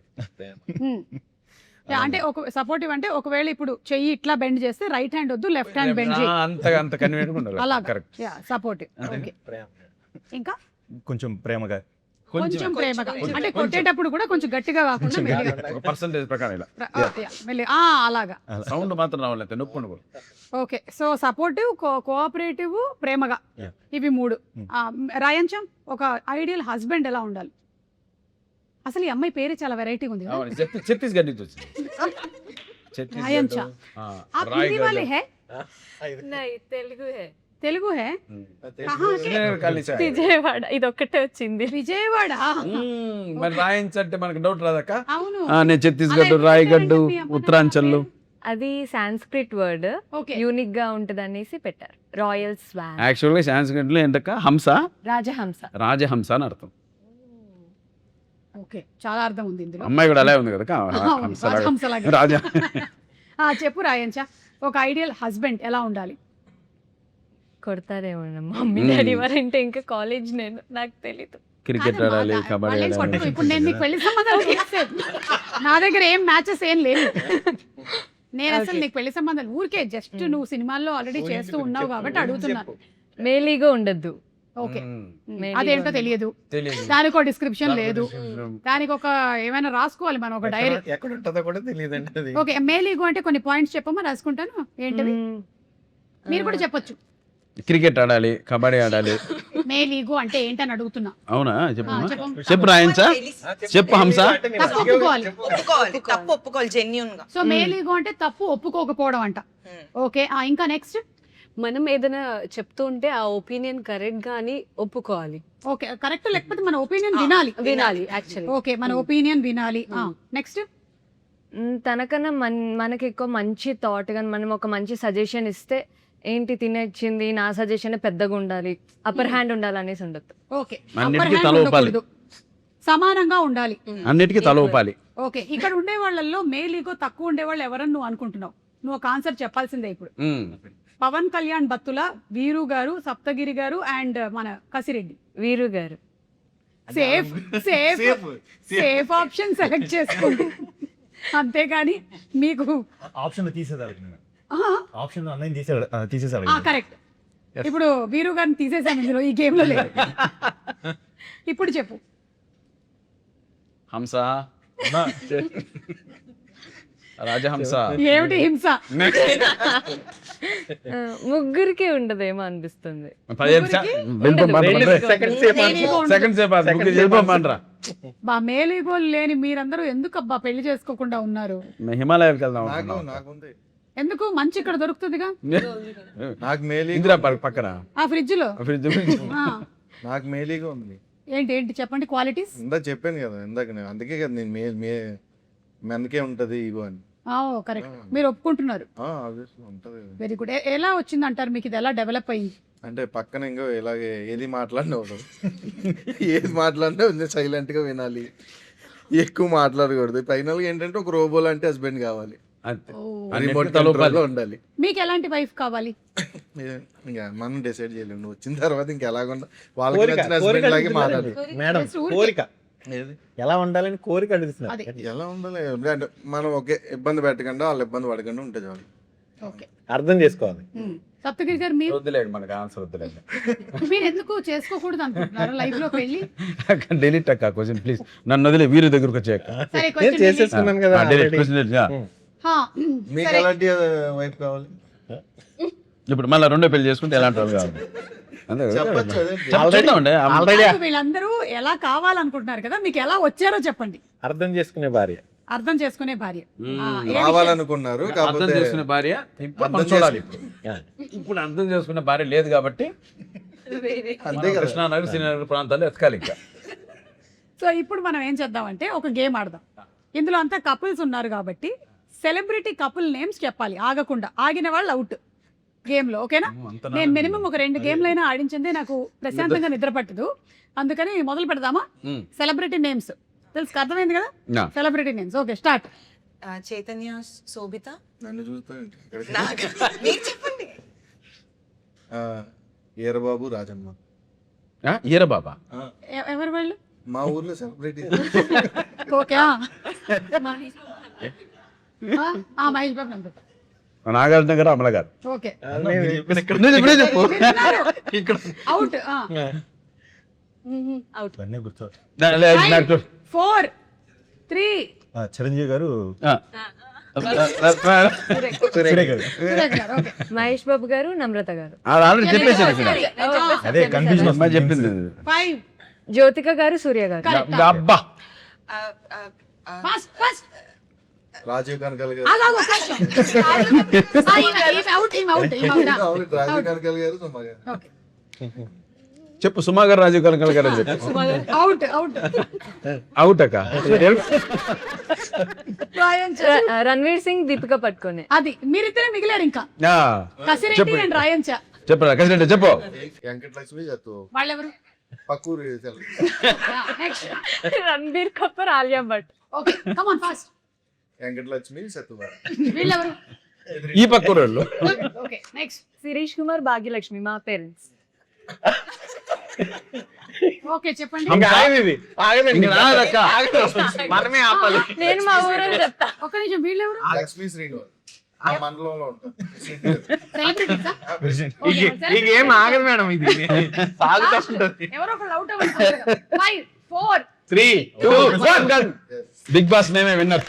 అంటే ఒక సపోర్టివ్ అంటే ఒకవేళ ఇప్పుడు చెయ్యి ఇట్లా బెండ్ చేస్తే రైట్ హ్యాండ్ వద్దు, లెఫ్ట్ హ్యాండ్ బెండ్ చేయి, అంత కన్వీనియంట్ ఉండాలి. అలాగా. కరెక్ట్. సపోర్టివ్. ఓకే, ఇంకా కొంచెం ప్రేమగా. కొంచెం ప్రేమగా, అంటే కొట్టేటప్పుడు కూడా కొంచెం గట్టిగా కాకుండా మెల్లిగా. ఒక పర్సంటేజ్ ప్రకారం ఇలా అలాగా. సౌండ్ మాత్రం రావాలి, నొప్పి ఉండకూడదు. ఓకే, సో సపోర్టివ్, కోఆపరేటివ్, ప్రేమగా, Yeah. ఇవి 3. రాయంచం, ఒక ఐడియల్ హస్బెండ్ ఎలా ఉండాలి? అసలు ఈ అమ్మాయి పేరే చాలా వెరైటీగా ఉంది కదా. అవును, ఛత్తీస్గఢ్ నుంచి వచ్చింది. రాయంచా. आप हिंदी वाले हैं? తెలుగు తెలుగు है? कहाँ के? విజయవాడ, ఇది ఒక్కటే వచ్చింది. విజయవాడ. మరి రాయించ అంటే మనకు డౌట్ రాదక్క. అవును. నేను ఛత్తీస్గఢ్, రాయగఢ్, ఉత్తరాంచల్. అది సాంస్క్రిట్ వర్డ్, ఓకే, యూనిక్ గా ఉంటది అనేసి పెట్టారు. రాయల్ స్వాన్, యాక్చువల్గా సాంస్క్రిట్ లో ఏంటక్క హంస, రాజహంస. రాజహంస అని అర్థం. ఓకే, చాలా అర్థం ఉంది ఇందులో. అమ్మాయి కూడా అలాగే ఉంది కదా, అవును, హంసలాగా. రాజహంసలాగా. రాజా. చెప్పు రాయంచా, ఒక ఐడియల్ హస్బెండ్ ఎలా ఉండాలి? కొడతారేమో మమ్మీ డాడీ వారంటే, ఇంకా కాలేజ్ నేను, నాకు తెలీదు. క్రికెట్ కాదు, ఆడాలి, కబడ్డీ వాళ్ళేం ఆడాలి. కొట్టరు. ఇప్పుడు నేను నీకు పెళ్లి సంబంధాలు చేసేది. నా దగ్గర ఏం మ్యాచెస్ ఏం లేవు. నేను అసలు నీకు పెళ్లి సంబంధాలు ఊరికే జస్ట్ నువ్వు సినిమాల్లో ఆల్రెడీ చేస్తూ ఉన్నావు కాబట్టి అడుగుతున్నాను. మేలీగా ఉండద్దు, ఓకే Maybe అదేంటో one. తెలియదు, తెలియదు. దానికి ఒక డిస్క్రిప్షన్ లేదు, దానికి ఒక ఏమైనా రాసుకోవాలి మనం ఒక డైరీ. ఎక్కడ ఉంటుందో కూడా తెలియదండి అది. ఓకే, మేల్ ఈగో అంటే కొన్ని పాయింట్స్ చెప్పమా, రాసుకుంటాను. ఏంటవి మీరు కూడా చెప్పొచ్చు. క్రికెట్ ఆడాలి, కబడ్డీ ఆడాలి. మేల్ ఈగో అంటే ఏంటని అడుగుతున్నా. అవునా చెప్పమ్మా. చెప్పు. చెప్పు రాయించా, చెప్పు హంస. తప్పు ఒప్పుకోవాలి. ఒప్పుకోవాలి, తప్పు ఒప్పుకోవాలి జెన్యున్ గా. సో మేల్ ఈగో అంటే తప్పు ఒప్పుకోకపోవడం అంట. ఓకే, ఇంకా నెక్స్ట్. మనం ఏదైనా చెప్తూ ఉంటే ఆ ఒపీనియన్ కరెక్ట్ గా అని ఒప్పుకోవాలి. ఓకే, కరెక్ట్ లేకపోతే మన ఒపీనియన్ వినాలి. వినాలి యాక్చువల్లీ. ఓకే, మన ఒపీనియన్ వినాలి. నెక్స్ట్. తనకన్నా మనకి ఎక్కువ మంచి థాట్ కానీ మనం ఒక మంచి సజెషన్ ఇస్తే ఏంటి తినేచ్చింది నా సజెషన్ పెద్దగా ఉండాలి, అప్పర్ హ్యాండ్ ఉండాలి అనేసి ఉండదు. ఓకే, అన్నిటికీ upper hand తల ఊపాలి. ఉండకూడదు, సమానంగా ఉండాలి. అన్నిటికీ తల ఊపాలి. ఓకే, ఇక్కడ ఉండే వాళ్ళల్లో మేల్ ఈగో తక్కువ ఉండే వాళ్ళు ఎవరని నువ్వు అనుకుంటున్నావు? నువ్వు ఒక ఆన్సర్ చెప్పాల్సిందే ఇప్పుడు. పవన్ కళ్యాణ్ బత్తుల, వీరు గారు, సప్తగిరి గారు అండ్ మన కసిరెడ్డి. వీరు గారు safe safe safe option select చేసుకోండి, అంతేగాని మీకు ఆప్షన్ తీసేదాడు, ఆప్షన్ అన్నయ్య తీసేసాడు. కరెక్ట్. ఇప్పుడు వీరు గారిని తీసేసాం ఇందులో, ఈ గేమ్ లో లేదు. ఇప్పుడు చెప్పు హంస, రాజహంస. ఏమిటి హింస? ముగ్గురికి ఉండదేమో అనిపిస్తుంది. 15 సెకండ్ సేపు వెళ్ళిపోమంటారా? బా మేల్ ఈగో లేని మీరందరూ ఎందుకు అబ్బా పెళ్లి చేసుకోకుండా ఉన్నారు? హిమాలయాలకు వెళ్దాం నాకు అనుకున్నాం. నాకుంది. ఎందుకు? మంచి ఇక్కడ దొరుకుతుందిగా నాకు మేలీగో ఇందిరా పక్కన ఆ ఫ్రిడ్జ్ లో. ఫ్రిడ్జ్. ఆ, నాకు మేలీగో ఉంది. ఏంటి ఏంటి చెప్పండి క్వాలిటీస్. ఇందాక చెప్పాను కదా, ఇందాక నేను అందుకే కదా నేను అందుకే ఉంటది ఈగో అని. కరెక్ట్, మీరు ఒప్పుకుంటున్నారు. ఆబ్వియస్లీ ఉంటది. Very good. ఎలా వచ్చింది అంటారు మీకు? ఇది ఎలా డెవలప్ అయ్యింది? అంటే పక్కన ఇంకో ఇలాగే ఏది మాట్లాడినవదు, ఏది మాట్లాడినా సైలెంట్ గా వినాలి, ఎక్కువ మాట్లాడకూడదు. ఫైనల్ గా ఏంటంటే ఒక రోబో లాంటి హస్బెండ్ కావాలి, అంతే. రిమోట్ తల ఊపాలి. కంట్రోల్ లో ఉండాలి. మీకు ఎలాంటి వైఫ్ కావాలి? ఇంకా మనం డిసైడ్ చేయలేము, నువ్వు వచ్చిన తర్వాత ఇంకా ఎలాగుండా వాళ్ళకి నచ్చిన హస్బెండ్ లాగే మాట్లాడాలి. మేడం Just ఊరికే. కోరిక ఏది ఎలా ఉండాలని కోరిక అడుగుతున్నారు. అది. ఎలా ఉండాలి అంటే మనం ఒకే ఇబ్బంది పెట్టకుండా వాళ్ళు ఇబ్బంది పడకుండా ఉంటే చాలు. ఓకే, అర్థం చేసుకోవాలి. సప్తగిరి గారు మీరు వద్దులేండి, మనకి ఆన్సర్ వద్దులేండి. మీరు ఎందుకు చేసుకోకూడదు అనుకుంటున్నారు లైఫ్ లో పెళ్లి? డిలీట్ అక్క క్వశ్చన్ ప్లీజ్. నన్ను వదిలే వీరి దగ్గరకు వచ్చాక సరే, నేను question చేసేసుకున్నాను కదా డిలీట్ already. క్వశ్చన్. హా, మీకు సరే. ఎలాంటి వైఫ్ కావాలి ఇప్పుడు మళ్ళీ రెండో పెళ్లి చేసుకుంటే ఎలాంటి వాళ్ళు కావాలి? అంతే కదా? చెప్పొచ్చు అదే. చూద్దామండి. ఆల్రెడీ నాకు వీళ్ళందరూ ఎలా కావాలనుకుంటున్నారు కదా, మీకు ఎలా వచ్చారో చెప్పండి. అర్థం చేసుకునే భార్య. అర్థం చేసుకునే భార్య. రావాలనుకున్నారు అర్థం కాకపోతే చేసుకునే భార్య ఇప్పుడు మనం చూడాలి. ఇప్పుడు అర్థం చేసుకునే భార్య లేదు కాబట్టి అంతే కదా. కృష్ణానగర్ శ్రీనగర్ ప్రాంతాల్లో ఎతకాలి ఇంకా. సో ఇప్పుడు మనం ఏం చేద్దామంటే ఒక గేమ్ ఆడదాం. ఇందులో అంతా కపుల్స్ ఉన్నారు కాబట్టి సెలబ్రిటీ కపుల్ నేమ్స్ చెప్పాలి ఆగకుండా. ఆగిన వాళ్ళు అవుట్ గేమ్లో, ఓకేనా? నేను మినిమం ఒక 2 గేమ్లైనా ఆడించిందే నాకు ప్రశాంతంగా నిద్ర పట్టదు, అందుకని మొదలు పెడదామా? సెలబ్రిటీ నేమ్స్ తెలుసు, అర్థమైంది కదా? Celebrity names. Okay, start. Chaitanya, Sobhita. నన్ను చూస్తాను మీరు చెప్పండి. ఈరబాబు, రాజమ్మ. ఈర బాబా. ఎవరు వాళ్ళు? మా ఊర్లో సెలబ్రిటీ. ఓకే, మహేష్ బాబు నందు. నాగార్జున గారు, అమల గారు. ఓకే, ఇప్పుడే చెప్పు. అవుట్. అవుట్. అన్నీ గుర్తు. 4, 3. చిరంజీవి గారు, సురేఖ్ గారు. ఓకే, మహేష్ బాబు గారు, నమ్రత గారు. ఆల్రెడీ చెప్పేసాను ఇక్కడ. అదే కన్ఫ్యూజన్ అమ్మాయి చెప్పింది. 5. జ్యోతిక గారు, సూర్య గారు. అబ్బా, ఫాస్ట్ ఫాస్ట్. రాజీవ్ కనకాల గారు. రాజీవ్ కనకాల గారు, సుమ గారు. చెప్పు. సుమా గారు, రాజీవ్ కనకాల గారు అని చెప్పు. Out out. అవుట్ అక్క. రణ్వీర్ సింగ్, దీపిక పట్టుకొని. అది మీరిద్దరే మిగిలారు ఇంకా. కసిరెడ్డి చెప్పు అండ్ రాయంచ. చెప్పరా కసిరెడ్డి చెప్పు. వెంకటలక్ష్మి చెత్తు వాళ్ళెవరు? పక్కూరు next. Ranbir Kapoor, Alia Bhatt. Okay, come on fast. Venkatalakshmi, సత్తుబారు. వీళ్ళెవరు? ఈ పక్క వాళ్ళు. Okay, next. శిరీష్ కుమార్, భాగ్యలక్ష్మి, మా పేరెంట్స్. ఓకే, చెప్పండి. మనమే ఆపాలి. నేను మా ఊరని చెప్తా. ఒక నిమిషం, వీళ్ళెవరు? లక్ష్మీ శ్రీనివాస్. ఆ మండలంలో ఉంటాం. సెలబ్రిటీసా? ఈ గేమ్ ఆగదు మేడం, ఇది సాగుతూ ఉంటుంది. ఎవరో ఒకళ్ళు అవుట్ అవ్వాలి. 5 4 3 2 1 బిగ్ బాస్ మేమే విన్నర్.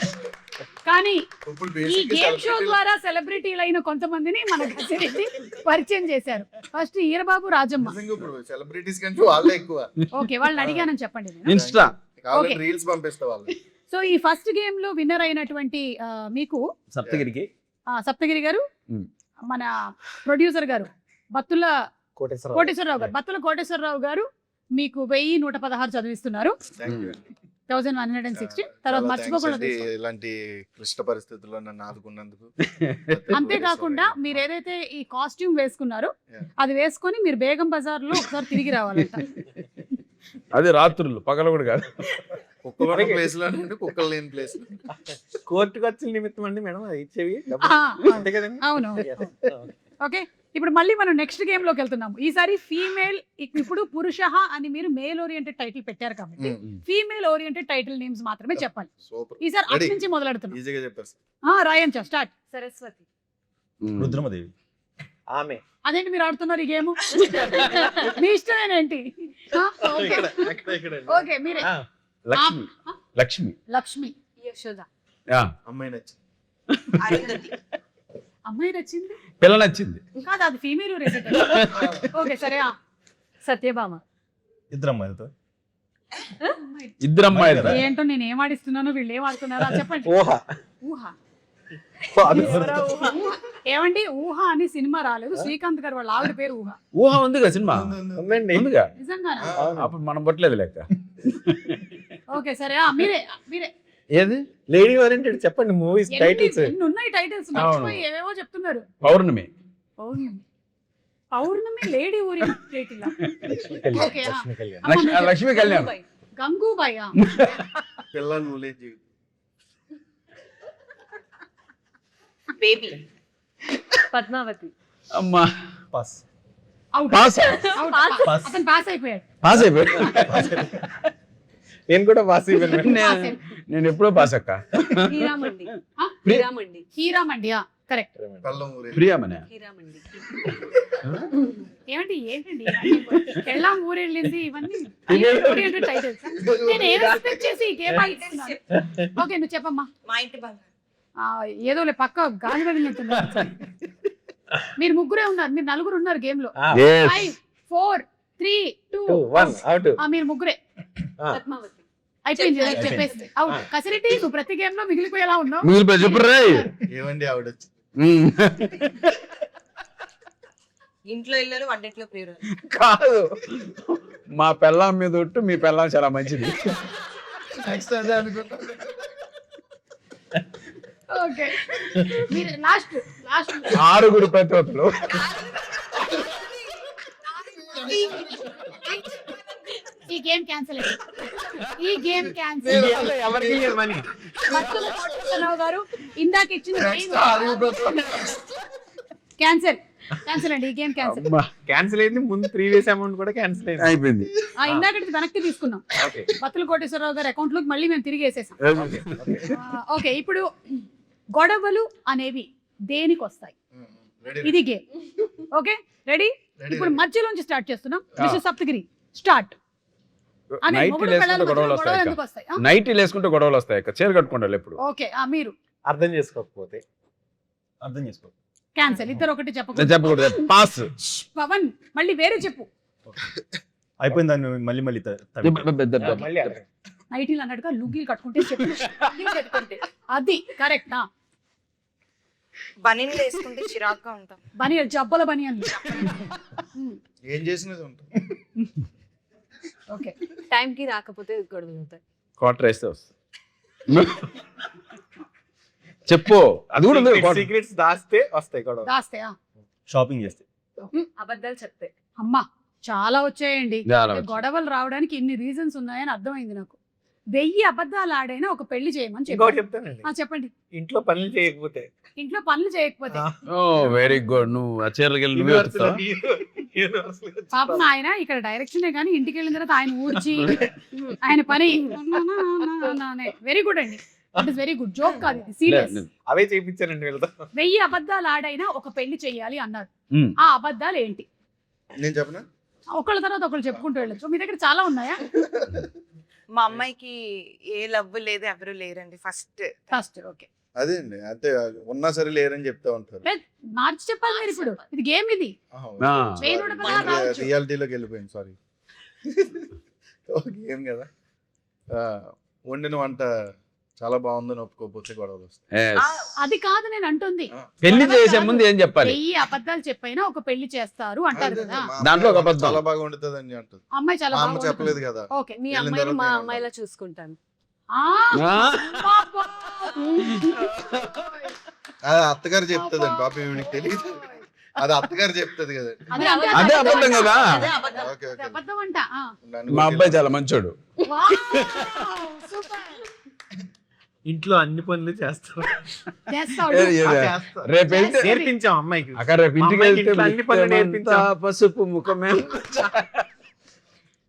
కానీ ఇప్పుడు ఈ బేసిక్ గేమ్ షో ద్వారా సెలబ్రిటీలు అయిన కొంతమందిని మన గసిరెడ్డి పరిచయం చేశారు. ఫస్ట్ ఈరబాబు, రాజమ్మ. ఇప్పుడు సెలబ్రిటీస్ కంటే వాళ్ళే ఎక్కువ. ఓకే, వాళ్ళని అడిగానని చెప్పండి నేను. ఇన్స్టా కావాలంటే Okay. రీల్స్ పంపిస్తా వాళ్ళు. సో ఈ ఫస్ట్ గేమ్ లో విన్నర్ అయినటువంటి మీకు సప్తగిరికి సప్తగిరి గారు, Hmm. మన ప్రొడ్యూసర్ గారు బత్తుల కోటేశ్వరరావు. కోటేశ్వరరావు గారు, బత్తుల కోటేశ్వరరావు గారు మీకు 1116 చదివిస్తున్నారు. Thank you. 1160. తర్వాత చాలా మర్చిపోకుండా thanks అండి, తీసుకోండి. ఇలాంటి క్లిష్ట పరిస్థితుల్లో నన్ను ఆదుకున్నందుకు. అంతేకాకుండా మీరు ఏదైతే ఈ కాస్ట్యూమ్ వేసుకున్నారో Yeah. అది వేసుకొని మీరు బేగం బజార్ లో ఒకసారి తిరిగి రావాలంట. అది రాత్రులు పగల కూడా కాదు. కుక్కలు ఉన్న ప్లేస్ లో నుండి కుక్కలు లేని ప్లేస్. కోర్టు ఖర్చుల నిమిత్తం అండి మేడం అది ఇచ్చేవి. ఆ, అంతే కదండి. అవును. ఓకే, ఇప్పుడు మళ్ళీ మనం నెక్స్ట్ గేమ్ లోకి వెళ్తున్నాము. ఈసారి ఫీమేల్, ఇప్పుడు పురుష అని మీరు మేల్ ఓరియంటెడ్ టైటిల్ పెట్టారు కాబట్టి ఫీమేల్ ఓరియంటెడ్ టైటిల్ నేమ్స్ మాత్రమే చెప్పాలి. సూపర్, ఈసారి అటు Ready. నుంచి మొదలెడుతున్నాం. ఈజీగా చెప్పారు. రాయంచా స్టార్ట్. సరస్వతి. రుద్రమదేవి. ఆమె అదేంటి మీరు ఆడుతున్నారు ఈ గేమ్? మీ ఇష్టమేనేంటి? ఓకే, మీరే. లక్ష్మి. లక్ష్మి. లక్ష్మి. యశోద. యా. అమ్మాయి నచ్చి అమ్మాయి నచ్చింది పిల్ల నచ్చింది. కాదు, అది ఫీమేల్ ఓరియంటెడ్. ఓకే, సరే. సత్యభామ. ఇద్దరు అమ్మాయిలతో. ఇద్దరు అమ్మాయిలు. ఏంటో నేను ఏం ఆడిస్తున్నానో వీళ్ళు ఏం ఆడుతున్నారా చెప్పండి. ఊహ. ఊహ. ఏమండి, ఊహ అని సినిమా రాలేదు. శ్రీకాంత్ గారు వాళ్ళ ఆవిడ పేరు ఊహ. ఊహ ఉందిగా సినిమా ఉందండి. ఉందిగా. నిజంగా? అప్పుడు మనం పట్టలేదు లెక్క. ఓకే, సరే. మీరే మీరే ఏది లేడీ ఓరియంటెడ్ చెప్పండి మూవీస్ టైటిల్స్. ఎన్ని ఉన్నాయి టైటిల్స్? మర్చిపోయి ఏవేవో చెప్తున్నారు. Pournami. Pournami. Pournami lady oriented title. Okay. Lakshmi Kalyan. Lakshmi Kalyan. Gangubai. పిల్ల నువ్వులే జీవితం. బేబీ. పద్మావతి. అమ్మా పాస్. అవుట్. పాస్. పాస్. అతను పాస్ అయిపోయాడు. పాస్ అయిపోయాడు. నేను కూడా పాస్ అయిపోయాను. నేను ఎప్పుడో పాస్ అక్క. హీరామండి. ఆ? హీరామండి. హీరామండియా? కరెక్ట్. కళ్ళం ఊరే. ప్రియామనే. హీరామండి. ఏమండి ఏంటండి ఎళ్ళాం ఊరెళ్ళింది ఇవన్నీ ఓరియంటెడ్ టైటిల్స్. నేను ఏం ఎక్స్పెక్ట్ చేసి ఈ గేమ్ ఆడుతున్నాను. ఓకే, నువ్వు చెప్పమ్మా. మా ఇంటి బంగారం. ఏదోలే పక్క గాలి తగిలినట్టుంది. మీరు ముగ్గురే ఉన్నారు, మీరు నలుగురు ఉన్నారు గేమ్ లో. Yes. 5 4 3 2 1 అవుట్. మీరు ముగ్గురే. పద్మావతి. అయిపోయింది చెప్పేసి. అవుట్. కసిరెడ్డి, నువ్వు ప్రతి గేమ్ లో మిగిలిపోయేలా ఉన్నావు. మిగిలిపోయి చెప్పు రే. ఏమండి ఆవిడ వచ్చి ఇంట్లో ఇల్లు వంటింట్లో ప్రియురాలు. కాదు, మా పెళ్ళాం మీద ఒట్టు మీ పెళ్ళాం చాలా మంచిది. నెక్స్ట్ అదే అనుకుంటా. ఓకే, మీరు లాస్ట్ 6 ప్రతివతులు. ఈ గేమ్ క్యాన్సిల్. ఈ గేమ్ క్యాన్సిల్. ఎవరికి ఇయ్యరు మనీ. మత్తుల కోటేశ్వరరావు గారు ఇందాక ఇచ్చిన క్యాన్సిల్. క్యాన్సిల్ అండి, ఈ గేమ్ క్యాన్సిల్. అమ్మా, క్యాన్సిల్ అయింది. ముందు ప్రీవియస్ అమౌంట్ కూడా క్యాన్సిల్ అయింది. అయిపోయింది. ఇందాకటి వెనక్కి తీసుకున్నాం. ఓకే. మత్తుల కోటేశ్వరరావు గారి అకౌంట్ లోకి మళ్ళీ మేము తిరిగి వేసేసాం. ఓకే, ఇప్పుడు గొడవలు అనేవి దేనికి వస్తాయి? రెడీ. ఇది గేమ్. Okay, ready? ఇప్పుడు మధ్యలోంచి స్టార్ట్ చేస్తున్నాం. Mister Saptagiri start. నైటీలు వేసుకుంటే గొడవలు వస్తాయి ఎందుకు వస్తాయి? నైటీలు వేసుకుంటే గొడవలు వస్తాయి అక్క. చీర కట్టుకుంటారు ఎప్పుడు. ఓకే, మీరు అర్థం చేసుకోకపోతే అర్థం చేసుకో. క్యాన్సిల్. ఇద్దరు ఒకటి నేను చెప్పకూడదు. చెప్పకూడదు. పాస్. పవన్ మళ్ళీ వేరే చెప్పు. అయిపోయింది దాన్ని మళ్ళీ మళ్ళీ మళ్ళీ అర్థం. నైటీలు అన్నట్టుగా లుంగీలు కట్టుకుంటే చెప్పు. లుంగీలు కట్టుకుంటే అది కరెక్ట్. బనీన్లు వేసుకుంటే చిరాగ్గా ఉంటాం. బనియన్, జబ్బల బనియన్లు. ఏం చేసినది ఉంటాం. ఓకే, టైంకి రాకపోతే గొడవలు అవుతాయి. క్వార్టర్ వేస్తే వస్తుంది. చెప్పు, అది కూడా ఉంది. సీక్రెట్స్ దాస్తే వస్తాయి గొడవ. దాస్తాయా? షాపింగ్ చేస్తే. అబద్ధాలు చెప్తే. అమ్మా, చాలా వచ్చాయండి. చాలా వచ్చాయి. గొడవలు రావడానికి ఇన్ని రీజన్స్ ఉన్నాయని అర్థమైంది నాకు. 1000 అబద్ధాలు ఆడైనా ఒక పెళ్లి చేయమని ఇంకోటి చెప్పారు. చెప్తానండి. చెప్పండి. ఇంట్లో పనులు చేయకపోతే. ఇంట్లో పనులు చేయకపోతే ఓ వెరీ గుడ్. నువ్వు ఆ చీరలకి వెళ్ళి నువ్వే వస్తావా? పాపం ఆయన ఇక్కడ డైరెక్షనే కానీ ఇంటికి వెళ్ళిన తర్వాత ఆయన ఊర్చి ఆయన పని. వెరీ గుడ్ అండి. That is very good. Joke కాదు ఇది, సీరియస్. అవే చేయించానండి వీళ్ళతో. 1000 అబద్ధాలు ఆడైనా ఒక పెళ్లి చేయాలి అన్నారు. ఉమ్. ఆ అబద్ధాలు ఏంటి? నేను చెప్పనా? ఒకళ్ళ తర్వాత ఒకళ్ళు చెప్పుకుంటూ వెళ్ళొచ్చు. మీ దగ్గర చాలా ఉన్నాయా? మా అమ్మాయికి ఏ లవ్ లేదు, ఎవరు లేరండి ఫస్ట్. ఫస్ట్ ఓకే, అదే అండి, అంటే ఉన్నా సరే లేరని చెప్తా ఉంటారు. మార్చి చెప్పాలి మీరు ఇప్పుడు. ఇది గేమ్ ఇది. ఆ. చేయనుడు కదా, రావచ్చు. రియాలిటీలోకి వెళ్ళిపోయింది, సారీ. గేమ్ కదా. వండిన వంట చాలా బాగుందని ఒప్పుకోకపోతే గొడవలు వస్తాయి. Yes. అది కాదు నేను అంటుంది. పెళ్లి చేసే ముందు ఏం చెప్పాలి? 1000 అబద్ధాలు చెప్పైనా ఒక పెళ్లి చేస్తారు అంటారు అదే, కదా. మా దాంట్లో ఒక అమ్మాయి అబద్ధం. చాలా బాగా వండుతుంది అని అంటుంది. అమ్మాయి చాలా మా అమ్మ బాగా చెప్పలేదు ఉంటుంది. కదా. ఓకే. మీ వెళ్ళిన అమ్మాయిని తర్వాత మా నేను అమ్మాయిలా చూసుకుంటాను. ఆ, ఆ? పాపం. అది అత్తగారు చెప్తుంది అండి, పాపం ఈవిడికి తెలియదు. అది అత్తగారు చెప్తుంది కదా. అదే అదే అబద్ధం కదా. ఓకే అదే ఓకే. అబద్ధం అంట. ఆ. నన్ను మా అబ్బాయి చాలా మంచోడు. Wow, super. ఇంట్లో అన్ని పనులు చేస్తారు. చేస్తాడు. రేపు వెళ్తే నేర్పించాం అమ్మాయికి. అక్కడ రేపు ఇంటికి మా అమ్మాయికి వెళ్తే ఇంట్లో అన్ని పనులు ముఖ్యమంతా నేర్పించాం. పసుపు ముఖమే.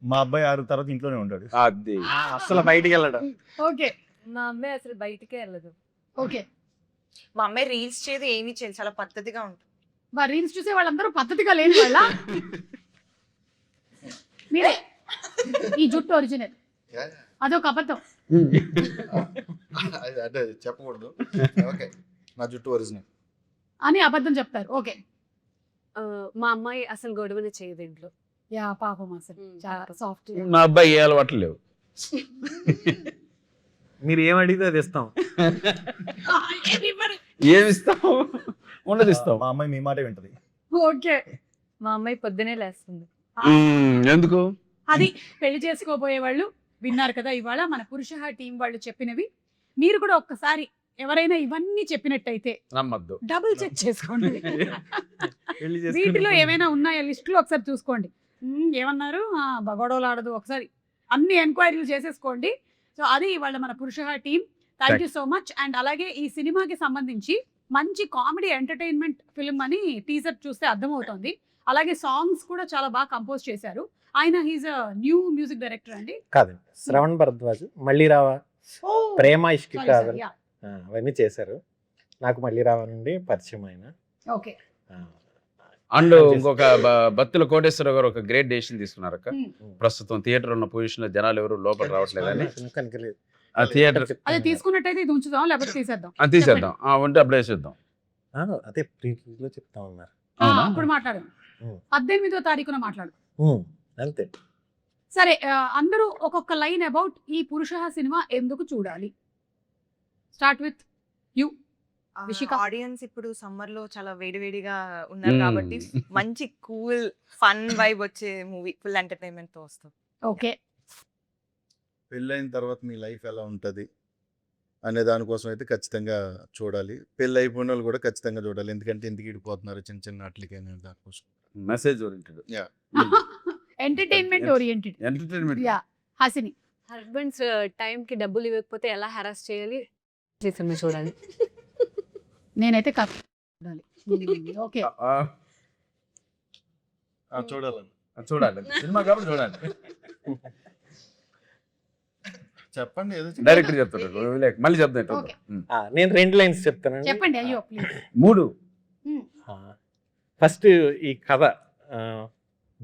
మా అబ్బాయి 6 తర్వాత ఇంట్లోనే ఉంటాడు. అది అసలు బయటికి వెళ్ళడం. ఓకే మా అమ్మాయి అసలు బయటికే వెళ్ళదు. ఓకే. మా అమ్మాయి రీల్స్ చేయదు, ఏమీ చేయదు, చాలా పద్ధతిగా ఉంటుంది. మా రీల్స్ చూసే వాళ్ళందరూ పద్ధతిగా లేని వాళ్ళ. మీరే ఈ జుట్టు ఒరిజినల్, అదొక అబద్ధం. అంటే చెప్పకూడదు. ఓకే, నా జుట్టు ఒరిజినల్ అని అబద్ధం చెప్తారు. ఓకే. మా అమ్మాయి అసలు గొడవనే చేయదు ఇంట్లో. యా పాపం, అసలు చాలా సాఫ్ట్. మా అబ్బాయి ఏ అలవాట్లు లేవు. మీరు ఏం అడిగితే అది ఇస్తాం. ఏమి ఇస్తావు? ఉండదు ఇస్తావు. మా అమ్మాయి మీ మాటే వింటది. ఓకే. మా అమ్మాయి పొద్దునే లేస్తుంది. ఎందుకు? అది పెళ్లి చేసుకోబోయే వాళ్ళు విన్నారు కదా ఇవాళ మన పురుష టీం వాళ్ళు చెప్పినవి. మీరు కూడా ఒక్కసారి ఎవరైనా ఇవన్నీ చెప్పినట్టయితే నమ్మద్దు. డబుల్ చెక్ చేసుకోండి. పెళ్లి వీటిలో చేసుకుని ఏమైనా ఉన్నాయా లిస్టులో ఒకసారి చూసుకోండి. ఏమన్నారు? గొడవలు ఆడదు, ఒకసారి అన్ని ఎంక్వైరీలు చేసేసుకోండి. సో అది ఇవాళ మన పురుష team. Thank you so much. And అలాగే ఈ సినిమాకి సంబంధించి మంచి కామెడీ ఎంటర్టైన్మెంట్ ఫిల్మ్ అని టీజర్ చూస్తే అర్థమవుతుంది. అలాగే సాంగ్స్ కూడా చాలా బాగా కంపోజ్ చేశారు. ఆయన హీజ్ న్యూ మ్యూజిక్ డైరెక్టర్ అండి. కాదండి, శ్రవణ్ భరద్వాజ్, మళ్ళీ రావా, ప్రేమ ఇష్కి కాదు, అవన్నీ చేశారు. నాకు మళ్ళీ రావా నుండి పరిచయం ఆయన. ఓకే. అండ్ ఇంకొక బత్తుల కోటేశ్వరరావు గారు ఒక గ్రేట్ డెసిషన్ తీసుకున్నారు అక్క. ప్రస్తుతం థియేటర్ ఉన్న పొజిషన్ లో జనాలు ఎవరు లోపల రావట్లేదని కనుకలేదు. ఆ థియేటర్ అదే తీసుకున్నట్టయితే ఇది ఉంచుదాం, లేకపోతే తీసేద్దాం. తీసేద్దాం. ఉంటే అప్పుడు వేసేద్దాం. అదే ప్రీలో చెప్తా ఉన్నారు. అవునా? అప్పుడు మాట్లాడదాం. 18వ తారీఖున మాట్లాడు. అంతే. సరే, అందరూ ఒక్కొక్క లైన్ అబౌట్ ఈ పురుష సినిమా ఎందుకు చూడాలి. Start with you. Vishika. Audience ఇప్పుడు సమ్మర్ లో చాలా వేడివేడిగా ఉన్నారు కాబట్టి మంచి కూల్ ఫన్ వైబ్ వచ్చే మూవీ, ఫుల్ ఎంటర్టైన్మెంట్ తో వస్తుంది. ఓకే. పెళ్ళైన తర్వాత మీ లైఫ్ ఎలా ఉంటుంది అనే దానికోసం అయితే ఖచ్చితంగా చూడాలి. పెళ్ళి అయిపోయిన వాళ్ళు కూడా ఖచ్చితంగా చూడాలి. ఎందుకంటే ఎందుకు ఇడిపోతున్నారు చిన్న చిన్న అట్లకైనా దానికోసం. Message oriented. Entertainment oriented. Entertainment. Yeah. Hasini. Husbands టైంకి డబ్బులు ఇవ్వకపోతే ఎలా హెరాస్ చేయాలి సినిమా చూడాలి. నేనైతే చూడాలి. ఓకే. చూడాలని చూడాలి సినిమా కాబట్టి చూడాలి. చెప్పండి, ఏదో డైరెక్టర్ చెప్తాడు, మళ్ళీ చెప్తాను. ఓకే. నేను 2 లైన్స్ చెప్తానండి. చెప్పండి. అయ్యో ప్లీజ్. 3. ఫస్ట్ ఈ కథ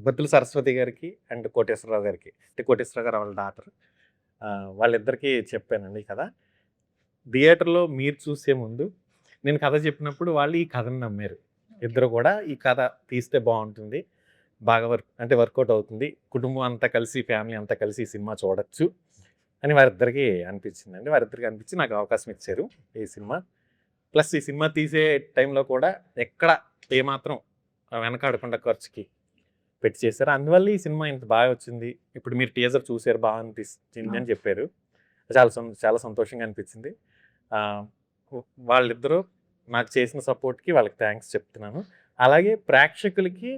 బత్తుల సరస్వతి గారికి అండ్ కోటేశ్వరరావు గారికి, అంటే కోటేశ్వరరావు గారు వాళ్ళ డాక్టర్, వాళ్ళిద్దరికీ చెప్పానండి ఈ కథ. థియేటర్లో మీరు చూసే ముందు నేను కథ చెప్పినప్పుడు వాళ్ళు ఈ కథను నమ్మారు. ఇద్దరు కూడా ఈ కథ తీస్తే బాగుంటుంది, బాగా వర్కౌట్ అవుతుంది, కుటుంబం అంతా కలిసి, ఫ్యామిలీ అంతా కలిసి ఈ సినిమా చూడొచ్చు అని వారిద్దరికి అనిపించిందండి. వారిద్దరికి అనిపించి నాకు అవకాశం ఇచ్చారు ఈ సినిమా. ప్లస్ ఈ సినిమా తీసే టైంలో కూడా ఎక్కడ ఏమాత్రం వెనకాడకుండా ఖర్చుకి పెట్టి చేశారు. అందువల్ల ఈ సినిమా ఇంత బాగా వచ్చింది. ఇప్పుడు మీరు టీజర్ చూసారు, బాగా అనిపించింది అని చెప్పారు. చాలా సంతోషంగా అనిపించింది. వాళ్ళిద్దరూ నాకు చేసిన సపోర్ట్కి వాళ్ళకి థ్యాంక్స్ చెప్తున్నాను. అలాగే ప్రేక్షకులకి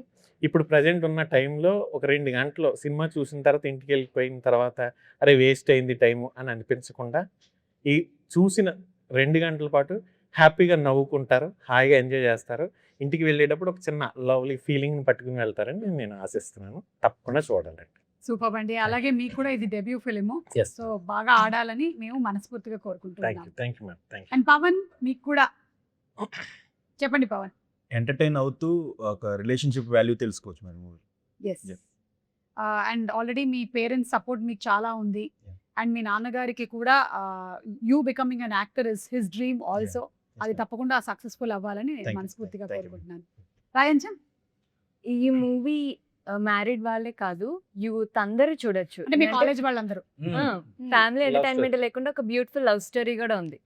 ఇప్పుడు ప్రజెంట్ ఉన్న టైంలో ఒక 2 గంటలు సినిమా చూసిన తర్వాత ఇంటికి వెళ్ళిపోయిన తర్వాత అరే వేస్ట్ అయింది టైము అని అనిపించకుండా ఈ చూసిన 2 గంటల పాటు హ్యాపీగా నవ్వుకుంటారు, హాయిగా ఎంజాయ్ చేస్తారు. ఇంటికి వెళ్ళేటప్పుడు ఒక చిన్న లవ్లీ ఫీలింగ్ని పట్టుకుని వెళ్తారని నేను ఆశిస్తున్నాను. తప్పకుండా చూడాలండి. సూపర్ అండి. అలాగే మీకు కూడా ఇది డెబ్యూ ఫిలిము. Yes. సో బాగా ఆడాలని మేము మనస్ఫూర్తిగా కోరుకుంటున్నాం. Thank you ma'am. Thank you. And Pavan మీకు కూడా చెప్పండి పవన్. ఎంటర్టైన్ అవుతూ ఒక రిలేషన్షిప్ వాల్యూ తెలుసుకోవచ్చు madam movie. Yes. Yeah. And already మీ పేరెంట్స్ సపోర్ట్ మీకు చాలా ఉంది. Yeah. అండ్ మీ నాన్నగారికి కూడా you becoming an actor is his dream also. అది తప్పకుండా సక్సెస్ఫుల్ అవ్వాలని నేను Thank you. మనస్ఫూర్తిగా Thank you. కోరుకుంటున్నాను. రాయంచం ఈ మూవీ మ్యారీడ్ వాళ్ళే కాదు, యూత్ అందరూ చూడొచ్చు. అంటే మీ కాలేజ్ వాళ్ళందరూ. Family Love entertainment story. లేకుండా ఒక బ్యూటిఫుల్ లవ్ స్టోరీ కూడా ఉంది.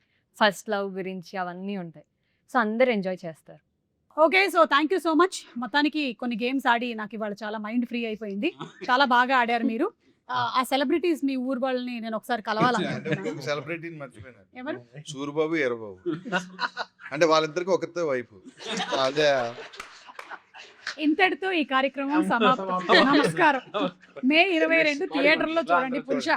ఫస్ట్ లవ్ గురించి అవన్నీ ఉంటాయి. సో అందరు ఎంజాయ్ చేస్తారు. Okay, so thank you so much. మొత్తానికి కొన్ని గేమ్స్ ఆడి నాకు ఇవాళ చాలా మైండ్ ఫ్రీ అయిపోయింది. చాలా బాగా ఆడారు మీరు. ఆ సెలబ్రిటీస్ మీ ఊరు వాళ్ళని నేను ఒకసారి కలవాలనుకుంటున్నాను. సెలబ్రిటీని మర్చిపోయినారు. ఎవరు? సూరిబాబు ఎర్రబాబు అంటే వాళ్ళిద్దరికి ఒకరితో వైపు. అదే ఇంతటితో ఈ కార్యక్రమం సమాప్తం. నమస్కారం. మే 22 థియేటర్లో చూడండి పురుష.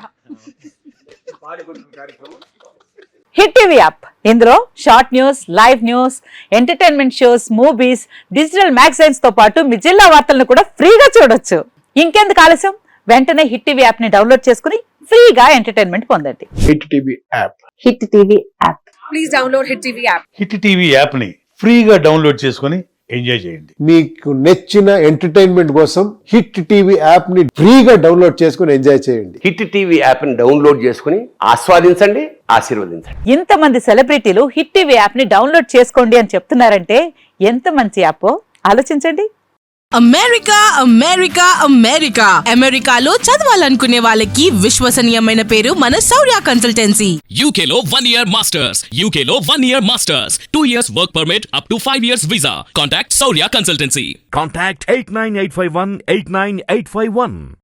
హిట్ టీవీ యాప్, ఇందులో short news, live news, entertainment shows, movies, digital magazines తో పాటు మీ జిల్లా వార్తలను కూడా ఫ్రీగా చూడొచ్చు. ఇంకెందుకు ఆలస్యం, వెంటనే హిట్ టీవీ యాప్ ని డౌన్లోడ్ చేసుకుని ఫ్రీగా ఎంటర్టైన్మెంట్ పొందండి. Hit TV app. Hit TV app. Please download hit TV app. Hit TV యాప్ని ఫ్రీగా డౌన్లోడ్ చేసుకొని ఎంజాయ్ చేయండి. మీకు నచ్చిన ఎంటర్టైన్మెంట్ కోసం హిట్ టీవీ యాప్ ని ఫ్రీగా డౌన్లోడ్ చేసుకుని ఎంజాయ్ చేయండి. హిట్ టీవీ యాప్ని డౌన్లోడ్ చేసుకుని ఆస్వాదించండి, ఆశీర్వదించండి. ఇంతమంది సెలబ్రిటీలు హిట్ టీవీ యాప్ ని డౌన్లోడ్ చేసుకోండి అని చెప్తున్నారంటే ఎంత మంచి యాప్ ఆలోచించండి. అమెరికా అమెరికా అమెరికా అమెరికాలో చదవాలనుకునే వాళ్ళకి విశ్వసనీయమైన పేరు మన శౌర్య కన్సల్టెన్సీ. UK లో 1 year masters, UK లో 1 year masters, 2 years work permit up to 5 years visa. Contact Saurya Consultancy. Contact 89851 89851.